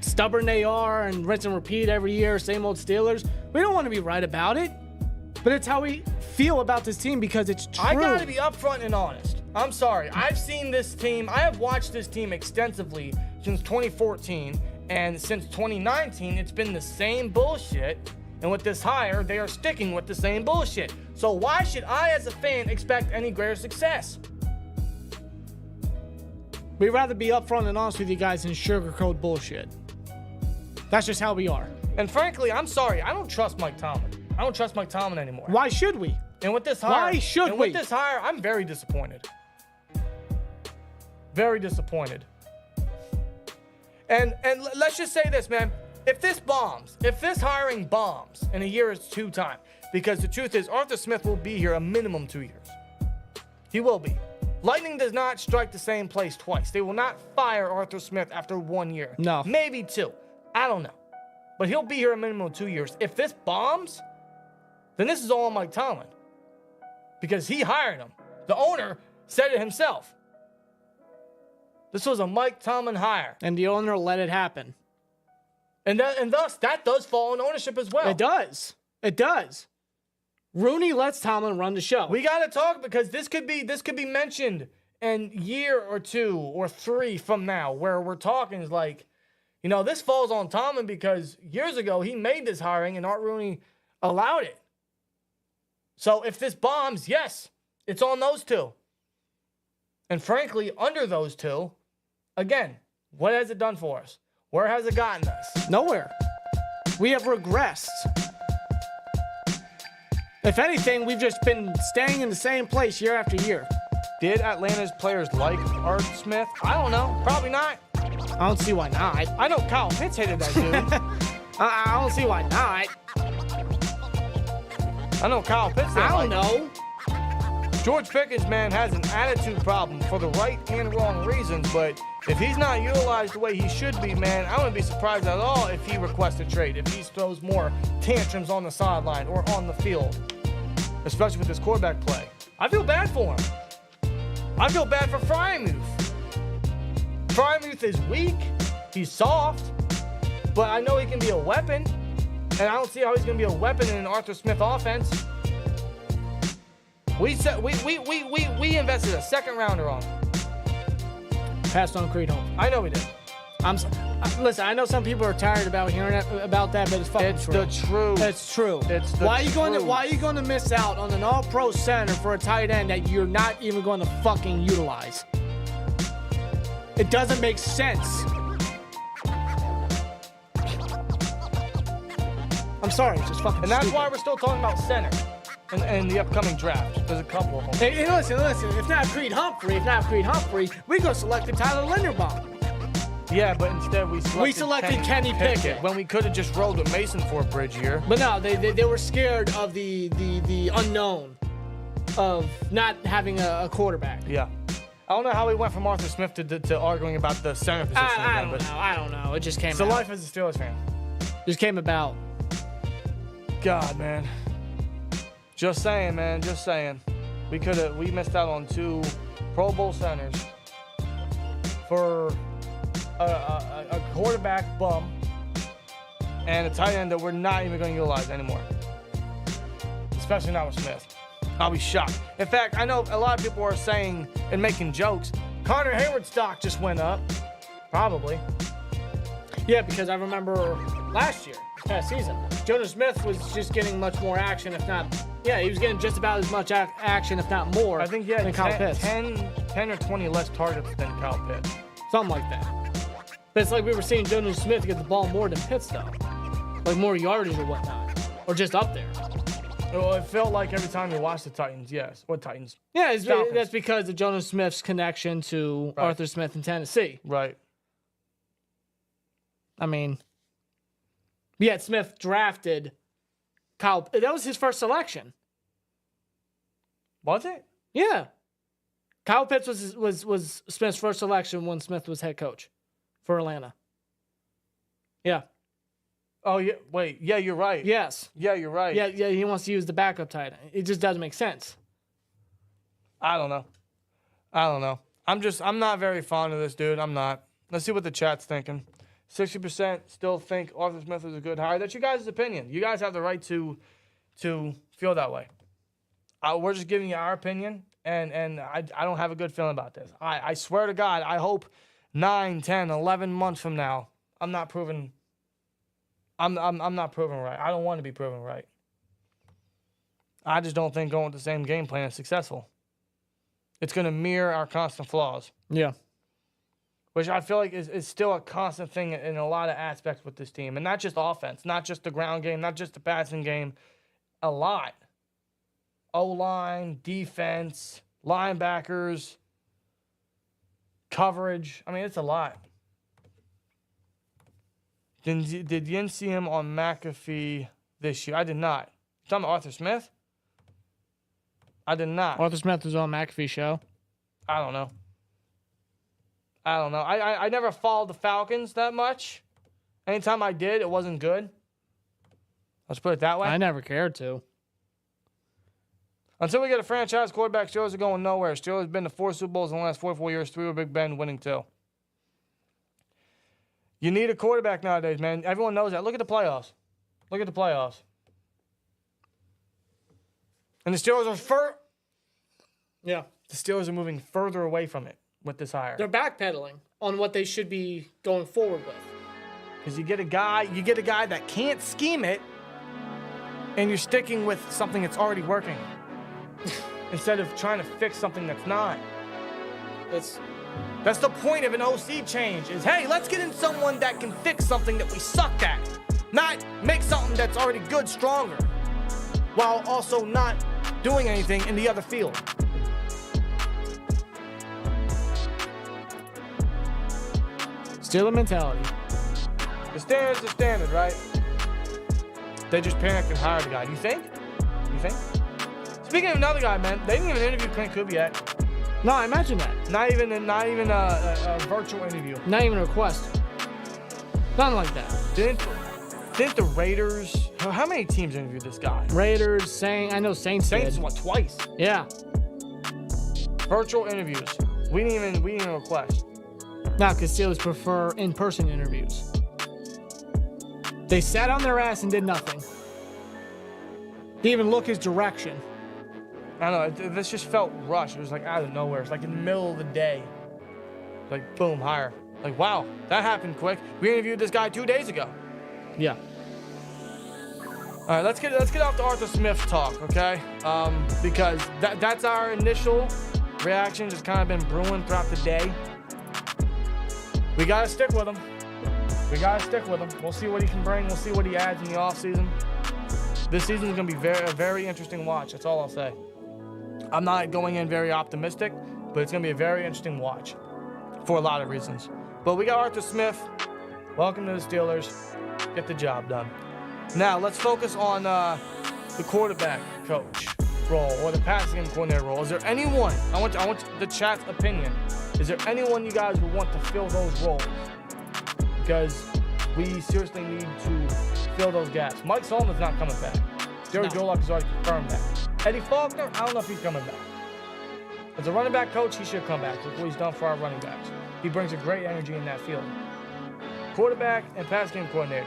stubborn they are and rinse and repeat every year, same old Steelers, we don't want to be right about it. But it's how we feel about this team because it's true. I gotta be upfront and honest. I'm sorry. I've seen this team. I have watched this team extensively since 2014. And since 2019, it's been the same bullshit. And with this hire, they are sticking with the same bullshit. So why should I, as a fan, expect any greater success? We'd rather be upfront and honest with you guys than sugarcoat bullshit. That's just how we are. And frankly, I'm sorry. I don't trust Mike Tomlin. I don't trust Mike Tomlin anymore. Why should we? And with this hire, with this hire, I'm very disappointed. Very disappointed. And let's just say this, man. If this bombs, if this hiring bombs in a year or two time, because the truth is Arthur Smith will be here a minimum 2 years. He will be. Lightning does not strike the same place twice. They will not fire Arthur Smith after 1 year. No. Maybe 2. I don't know. But he'll be here a minimum of 2 years. If this bombs, then this is all on Mike Tomlin. Because he hired him. The owner said it himself. This was a Mike Tomlin hire. And the owner let it happen. And thus, that does fall on ownership as well. It does. It does. Rooney lets Tomlin run the show. We got to talk because this could be mentioned in year or 2 or 3 from now where we're talking is like, this falls on Tomlin because years ago he made this hiring and Art Rooney allowed it. So if this bombs, yes, it's on those two. And frankly, under those two, again, what has it done for us? Where has it gotten us? Nowhere. We have regressed. If anything, we've just been staying in the same place year after year. Did Atlanta's players like Art Smith? I don't know. Probably not. I don't see why not. I know Kyle Pitts hated that dude. I don't see why not. I know Kyle Pitts didn't I don't know. George Pickens, man, has an attitude problem for the right and wrong reasons, but if he's not utilized the way he should be, man, I wouldn't be surprised at all if he requests a trade, if he throws more tantrums on the sideline or on the field, especially with his quarterback play. I feel bad for him. I feel bad for Frymuth. Frymuth is weak. He's soft. But I know he can be a weapon. And I don't see how he's going to be a weapon in an Arthur Smith offense. We invested a second rounder on him. Passed on Creed Home. I know we did. Listen, I know some people are tired about hearing about that, but it's fucking true. It's the truth. It's true. It's the why truth. Are you going to miss out on an all-pro center for a tight end that you're not even going to fucking utilize? It doesn't make sense. I'm sorry, it's just fucking And that's stupid. why we're still talking about center in the upcoming draft. There's a couple of them. Hey, listen. If not Creed Humphrey, we go select Tyler Linderbaum. Yeah, but instead we selected Kenny Pickett. when we could have just rolled with Mason for a bridge here. But no, they were scared of the unknown of not having a quarterback. Yeah. I don't know how we went from Arthur Smith to arguing about the center position again, but I don't know. It just came it's the out. life as a Steelers fan. Just came about. God, man. Just saying, man. Just saying. We missed out on 2 Pro Bowl centers for a quarterback bum and a tight end that we're not even going to utilize anymore. Especially not with Smith. I'll be shocked. In fact, I know a lot of people are saying and making jokes, Connor Hayward's stock just went up. Probably. Yeah, because I remember last year, past season, Jonas Smith was just getting much more action, if not, he was getting just about as much action, if not more, I think, yeah, than Kyle Pitts. 10 or 20 less targets than Kyle Pitts. Something like that. But it's like we were seeing Jonas Smith get the ball more than Pitts, though. Like more yardage or whatnot. Or just up there. Well, it felt like every time you watched the Titans, yes. What Titans? Yeah, that's because of Jonas Smith's connection to Arthur Smith in Tennessee. Right. I mean, yet Smith drafted Kyle. That was his first selection. Was it? Yeah. Kyle Pitts was Smith's first selection when Smith was head coach for Atlanta. Yeah. Oh, yeah. Wait. Yeah, you're right. Yes. Yeah, you're right. Yeah, he wants to use the backup tight end. It just doesn't make sense. I don't know. I'm not very fond of this dude. I'm not. Let's see what the chat's thinking. 60% still think Arthur Smith is a good hire. That's your guys' opinion. You guys have the right to feel that way. We're just giving you our opinion, and I don't have a good feeling about this. I swear to God, I hope 9, 10, 11 months from now, I'm not proven right. I don't want to be proven right. I just don't think going with the same game plan is successful. It's going to mirror our constant flaws. Yeah. Which I feel like is still a constant thing in a lot of aspects with this team. And not just offense, not just the ground game, not just the passing game. A lot. O-line, defense, linebackers, coverage. I mean, it's a lot. Did Yin see him on McAfee this year? I did not. You talking about Arthur Smith? I did not. Arthur Smith was on McAfee show. I don't know. I never followed the Falcons that much. Anytime I did, it wasn't good. Let's put it that way. I never cared to. Until we get a franchise quarterback, Steelers are going nowhere. Steelers have been to 4 Super Bowls in the last 44 years, 3 with Big Ben, winning 2. You need a quarterback nowadays, man. Everyone knows that. Look at the playoffs. And the Steelers are Yeah. The Steelers are moving further away from it with this hire. They're backpedaling on what they should be going forward with. Because you get a guy that can't scheme it, and you're sticking with something that's already working. Instead of trying to fix something that's not. That's the point of an OC change is, hey, let's get in someone that can fix something that we sucked at. Not make something that's already good stronger. While also not doing anything in the other field. Steeler mentality. The standard's the standard, right? They just panicked and hired a guy. You think? Speaking of another guy, man, they didn't even interview Clint Kubiak. No, I imagine that. Not even a virtual interview. Not even a request. Nothing like that. Didn't the Raiders? How many teams interviewed this guy? Raiders, Saints. I know Saints did. What, twice? Yeah. Virtual interviews. We didn't even request. No, because Steelers prefer in-person interviews. They sat on their ass and did nothing. Didn't even look his direction. I don't know. This just felt rushed. It was like out of nowhere. It's like in the middle of the day. Like, boom, hire. Like, wow, that happened quick. We interviewed this guy 2 days ago. Yeah. All right, let's get off the Arthur Smith talk, okay? Because that's our initial reaction. Just kind of been brewing throughout the day. We gotta stick with him. We'll see what he can bring. We'll see what he adds in the offseason. This season is gonna be a very interesting watch. That's all I'll say. I'm not going in very optimistic, but it's gonna be a very interesting watch for a lot of reasons. But we got Arthur Smith. Welcome to the Steelers. Get the job done. Now let's focus on the quarterback coach role or the passing game coordinator role. Is there anyone? I want the chat's opinion. Is there anyone you guys would want to fill those roles? Because we seriously need to fill those gaps. Mike Sullivan's not coming back. Jerry Dulac has already confirmed that. Eddie Faulkner, I don't know if he's coming back. As a running back coach, he should come back. Look what he's done for our running backs. He brings a great energy in that field. Quarterback and pass game coordinator.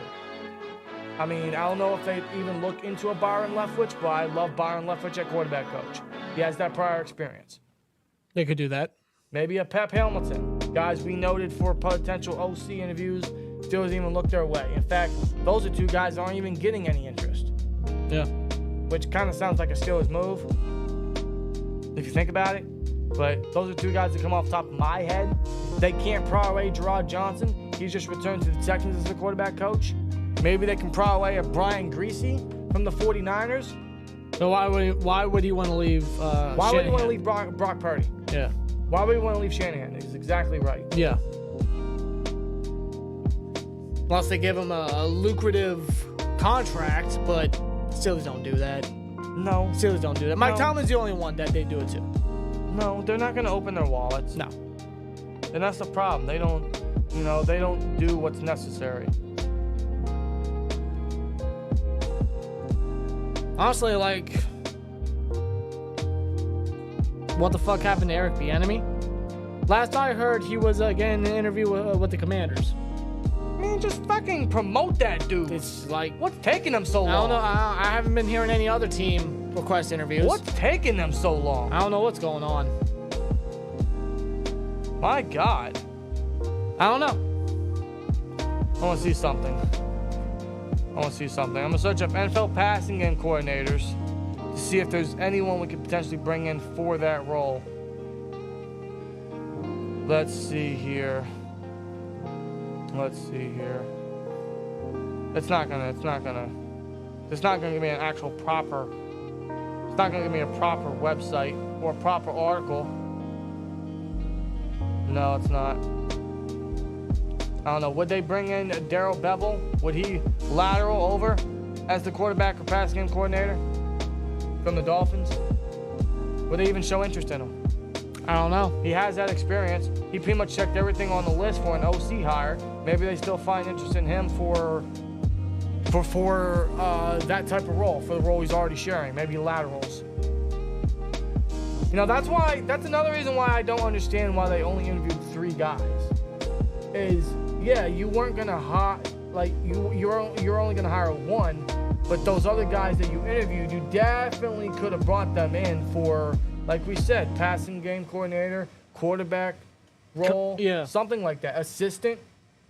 I mean, I don't know if they'd even look into a Byron Leftwich, but I love Byron Leftwich at quarterback coach. He has that prior experience. They could do that. Maybe a Pep Hamilton. Guys we noted for potential OC interviews, Steelers even look their way. In fact, those are two guys that aren't even getting any interest. Yeah. Which kind of sounds like a Steelers move, if you think about it. But those are two guys that come off the top of my head. They can't parlay Gerard Johnson. He's just returned to the Texans as the quarterback coach. Maybe they can parlay a Brian Greasy from the 49ers. So why would he want to leave Why would he want to leave Brock Purdy? Yeah. Why would he want to leave Shanahan? He's exactly right. Yeah. Unless they give him a lucrative contract, but Steelers don't do that. No. Steelers don't do that. Mike No. Tomlin's the only one that they do it to. No, they're not going to open their wallets. No. And that's the problem. They don't do what's necessary. Honestly, like, what the fuck happened to Eric Bieniemy? Last I heard, he was getting an interview with the Commanders. Man, just fucking promote that dude. It's like, What's taking them so long? I don't know. I haven't been hearing any other team request interviews. What's taking them so long? I don't know what's going on. My God. I don't know. I want to see something. I'm going to search up NFL passing game coordinators to see if there's anyone we could potentially bring in for that role. Let's see here. It's not gonna give me an actual proper. It's not gonna give me a proper website or a proper article. No, it's not. I don't know. Would they bring in Darrell Bevel? Would he lateral over as the quarterback or pass game coordinator from the Dolphins? Would they even show interest in him? I don't know. He has that experience. He pretty much checked everything on the list for an OC hire. Maybe they still find interest in him for that type of role, for the role he's already sharing. Maybe laterals. You know, that's another reason why I don't understand why they only interviewed 3 guys. Is yeah, you weren't gonna hire you're only gonna hire 1, but those other guys that you interviewed, you definitely could have brought them in for, like we said, passing game coordinator, quarterback role, yeah, something like that, assistant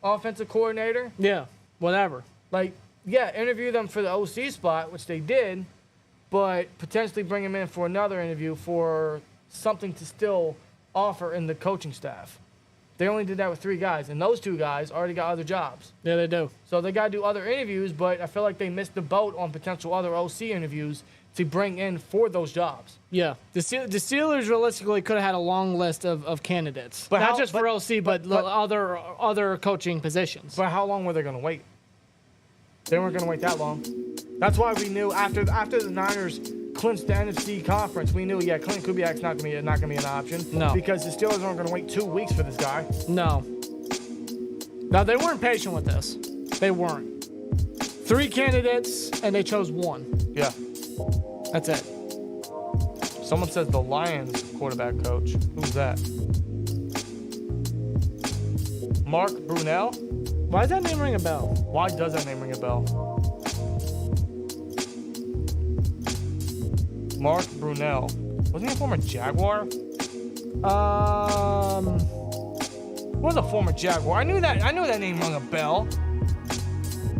offensive coordinator. Yeah, whatever. Like, yeah, interview them for the OC spot, which they did, but potentially bring them in for another interview for something to still offer in the coaching staff. They only did that with 3 guys, and those 2 guys already got other jobs. Yeah, they do. So they got to do other interviews, but I feel like they missed the boat on potential other OC interviews to bring in for those jobs. Yeah, the Steelers realistically could have had a long list of candidates, But not how- just for OC, but other coaching positions. But how long were they going to wait? They weren't going to wait that long. That's why we knew after the Niners clinched the NFC conference, we knew, Clint Kubiak's not going to be an option. No. Because the Steelers aren't going to wait 2 weeks for this guy. No, they weren't patient with this. They weren't. 3 candidates, and they chose 1. Yeah. That's it. Someone says the Lions quarterback coach. Who's that? Mark Brunell? Why does that name ring a bell? Why does that name ring a bell? Mark Brunell. Wasn't he a former Jaguar? Was a former Jaguar. I knew that name rung a bell.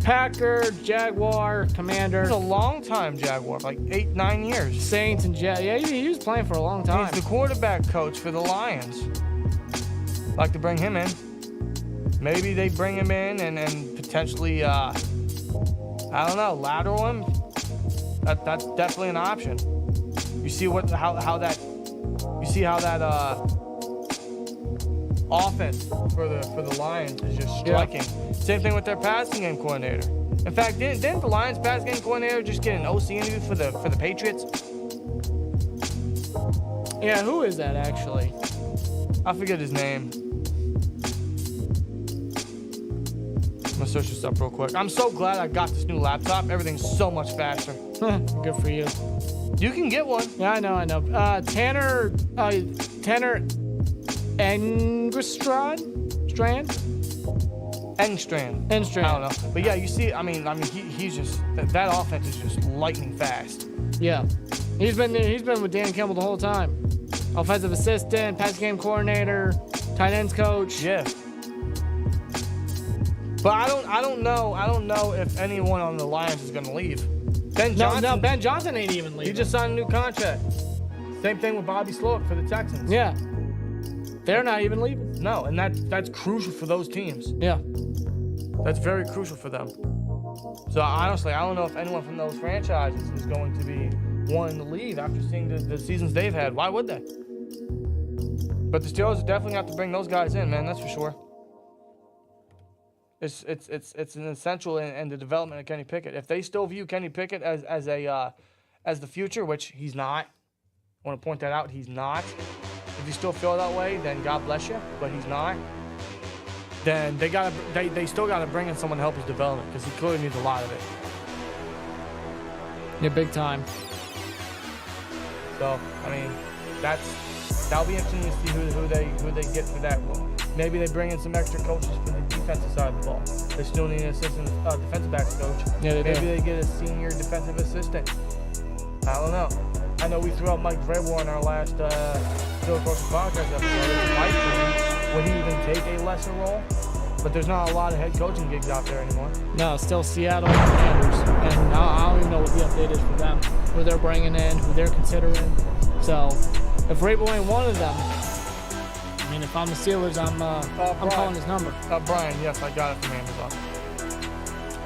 Packer, Jaguar, Commander. He was a long time Jaguar, like 8-9 years. Saints and Yeah, he was playing for a long time. He's the quarterback coach for the Lions. Like to bring him in. Maybe they bring him in and potentially, I don't know, lateral him. That's definitely an option. You see how that offense for the Lions is just striking. Yeah. Same thing with their passing game coordinator. In fact, didn't the Lions passing game coordinator just get an OC interview for the Patriots? Yeah, who is that actually? I forget his name. I'm gonna search this up real quick. I'm so glad I got this new laptop. Everything's so much faster. Good for you. You can get one. Yeah, I know. Tanner Engstrand? Engstrand. Engstrand. I don't know. But yeah, you see, he's just, that offense is just lightning fast. Yeah. He's been with Dan Campbell the whole time. Offensive assistant, pass game coordinator, tight ends coach. Yeah. But I don't know if anyone on the Lions is gonna leave. Ben Johnson. No, Ben Johnson ain't even leaving. He just signed a new contract. Same thing with Bobby Slowick for the Texans. Yeah. They're not even leaving. No, and that's crucial for those teams. Yeah. That's very crucial for them. So honestly, I don't know if anyone from those franchises is going to be wanting to leave after seeing the seasons they've had. Why would they? But the Steelers definitely have to bring those guys in, man. That's for sure. It's an essential in the development of Kenny Pickett. If they still view Kenny Pickett as the future, which he's not, I want to point that out. He's not. If you still feel that way, then God bless you. But he's not. Then they still gotta bring in someone to help his development because he clearly needs a lot of it. Yeah, big time. So I mean, that'll be interesting to see who they get for that role. Maybe they bring in some extra coaches for the defensive side of the ball. They still need an assistant defensive backs coach. Yeah, they Maybe do. they get a senior defensive assistant. I don't know. I know we threw out Mike Vrabel in our last Still Coaching Podcast episode. Would he even take a lesser role? But there's not a lot of head coaching gigs out there anymore. No, still Seattle Commanders. And I don't even know what the update is for them. Who they're bringing in, who they're considering. So, if Vrabel ain't one of them, I mean, if I'm the Steelers, I'm calling his number. Brian, yes, I got it from Amazon.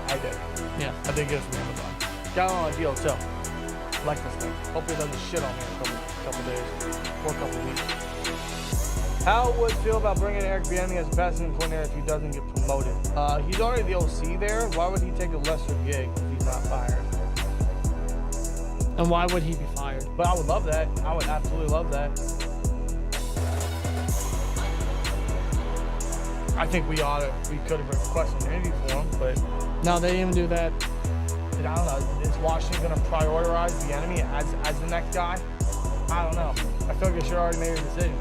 I did. Yeah. I did get it from Amazon. Got it on a deal, too. I like this thing. Hopefully it doesn't shit on me in a couple days or a couple weeks. How would feel about bringing Eric Bieniemy as passing coordinator if he doesn't get promoted? He's already the OC there. Why would he take a lesser gig if he's not fired? And why would he be fired? But I would love that. I would absolutely love that. I think we could have requested an interview for him, but No, they didn't even do that. I don't know. Is Washington going to prioritize Bieniemy as the next guy? I don't know. I feel like they should already made a decision.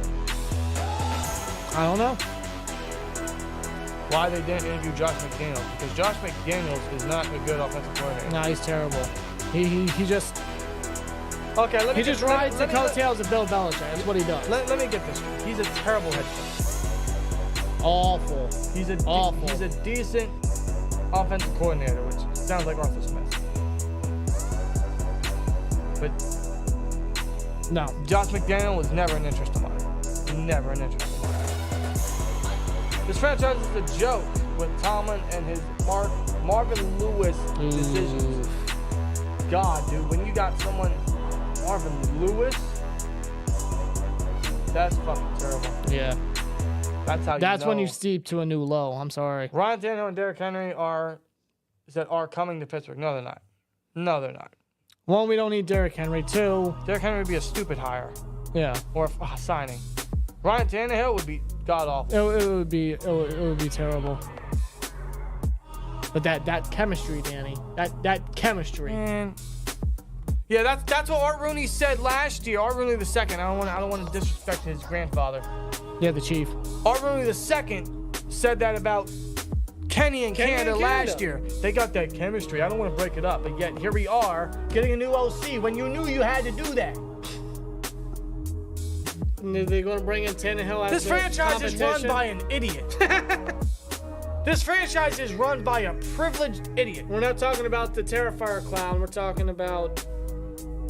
I don't know. Why they didn't interview Josh McDaniels? Because Josh McDaniels is not a good offensive coordinator. No, he's terrible. He just Okay, just rides the coattails of Bill Belichick. That's what he does. Let me get this straight. He's a terrible head coach. Awful. He's a Awful. He's a decent offensive coordinator, which sounds like Arthur Smith. But No. Josh McDaniel was never an interest of mine. Never an interest of mine. This franchise is a joke with Tomlin and his Marvin Lewis decisions. God, dude, when you got someone, Marvin Lewis, that's fucking terrible. Yeah. That's when you steep to a new low. I'm sorry. Ryan Tannehill and Derrick Henry are coming to Pittsburgh. No, they're not. No, they're not. One, we don't need Derrick Henry. Two, Derrick Henry would be a stupid hire yeah, or signing. Ryan Tannehill would be god awful. it would be terrible. But that chemistry, Danny, that chemistry. Man. Yeah, that's what Art Rooney said last year. Art Rooney II. I don't want to disrespect his grandfather. Yeah, the chief. Art Rooney II said that about Kenny and Canada last year. They got that chemistry. I don't want to break it up, but yet here we are getting a new OC when you knew you had to do that. They're going to bring in Tannehill as This franchise is run by an idiot. This franchise is run by a privileged idiot. We're not talking about the Terrifier clown. We're talking about.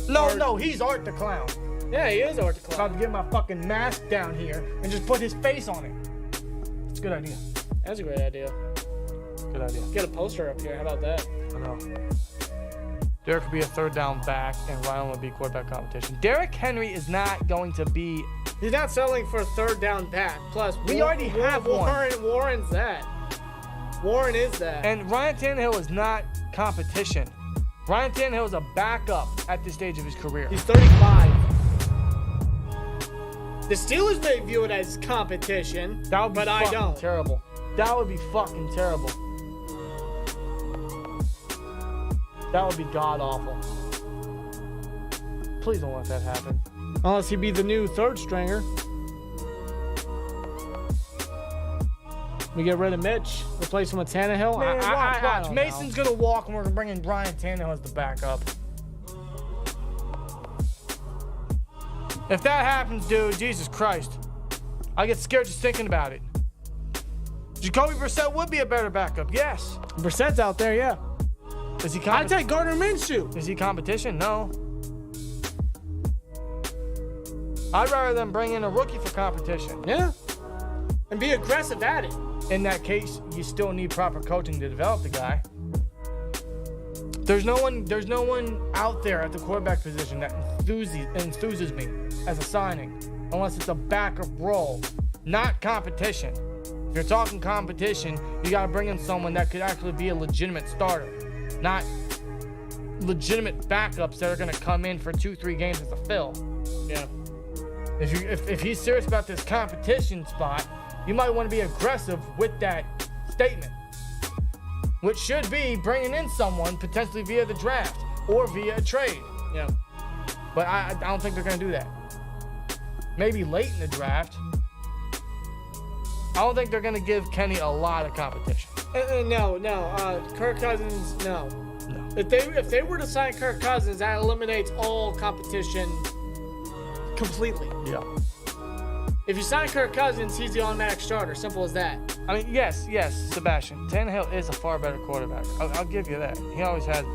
No, he's Art the Clown. Yeah, he is Art the Clown. About to get my fucking mask down here and just put his face on it. It's a good idea. That's a great idea. Good idea. Get a poster up here. How about that? I know. Derek could be a third down back, and Ryan would be quarterback competition. Derrick Henry is not going to be. He's not selling for a third down back. Plus, We already have one. Warren's that. Warren is that. And Ryan Tannehill is not competition. Ryan Tannehill is a backup at this stage of his career. He's 35. The Steelers may view it as competition, That would be but I fucking don't. terrible. That would be fucking terrible. That would be god awful. Please don't let that happen. Unless he be the new third stringer. We get rid of Mitch, replace him with Tannehill. Man, watch. I don't Mason's know. gonna walk, and we're gonna bring in Brian Tannehill as the backup. If that happens, dude, Jesus Christ, I get scared just thinking about it. Jacoby Brissett would be a better backup, yes. Brissett's out there, yeah. Is he I'd take Gardner Minshew. Is he competition? No. I'd rather than bring in a rookie for competition. Yeah. And be aggressive at it. In that case, you still need proper coaching to develop the guy. There's no one out there at the quarterback position that enthuses me as a signing, unless it's a backup role, not competition. If you're talking competition, you gotta bring in someone that could actually be a legitimate starter, not legitimate backups that are gonna come in for 2-3 games as a fill. Yeah. If he's serious about this competition spot, you might want to be aggressive with that statement, which should be bringing in someone potentially via the draft or via a trade. Yeah. But I don't think they're going to do that. Maybe late in the draft. I don't think they're going to give Kenny a lot of competition. No. Kirk Cousins, no. If they were to sign Kirk Cousins, that eliminates all competition completely. Yeah. If you sign Kirk Cousins, he's the automatic starter. Simple as that. I mean, yes, Sebastian. Tannehill is a far better quarterback. I'll give you that. He always has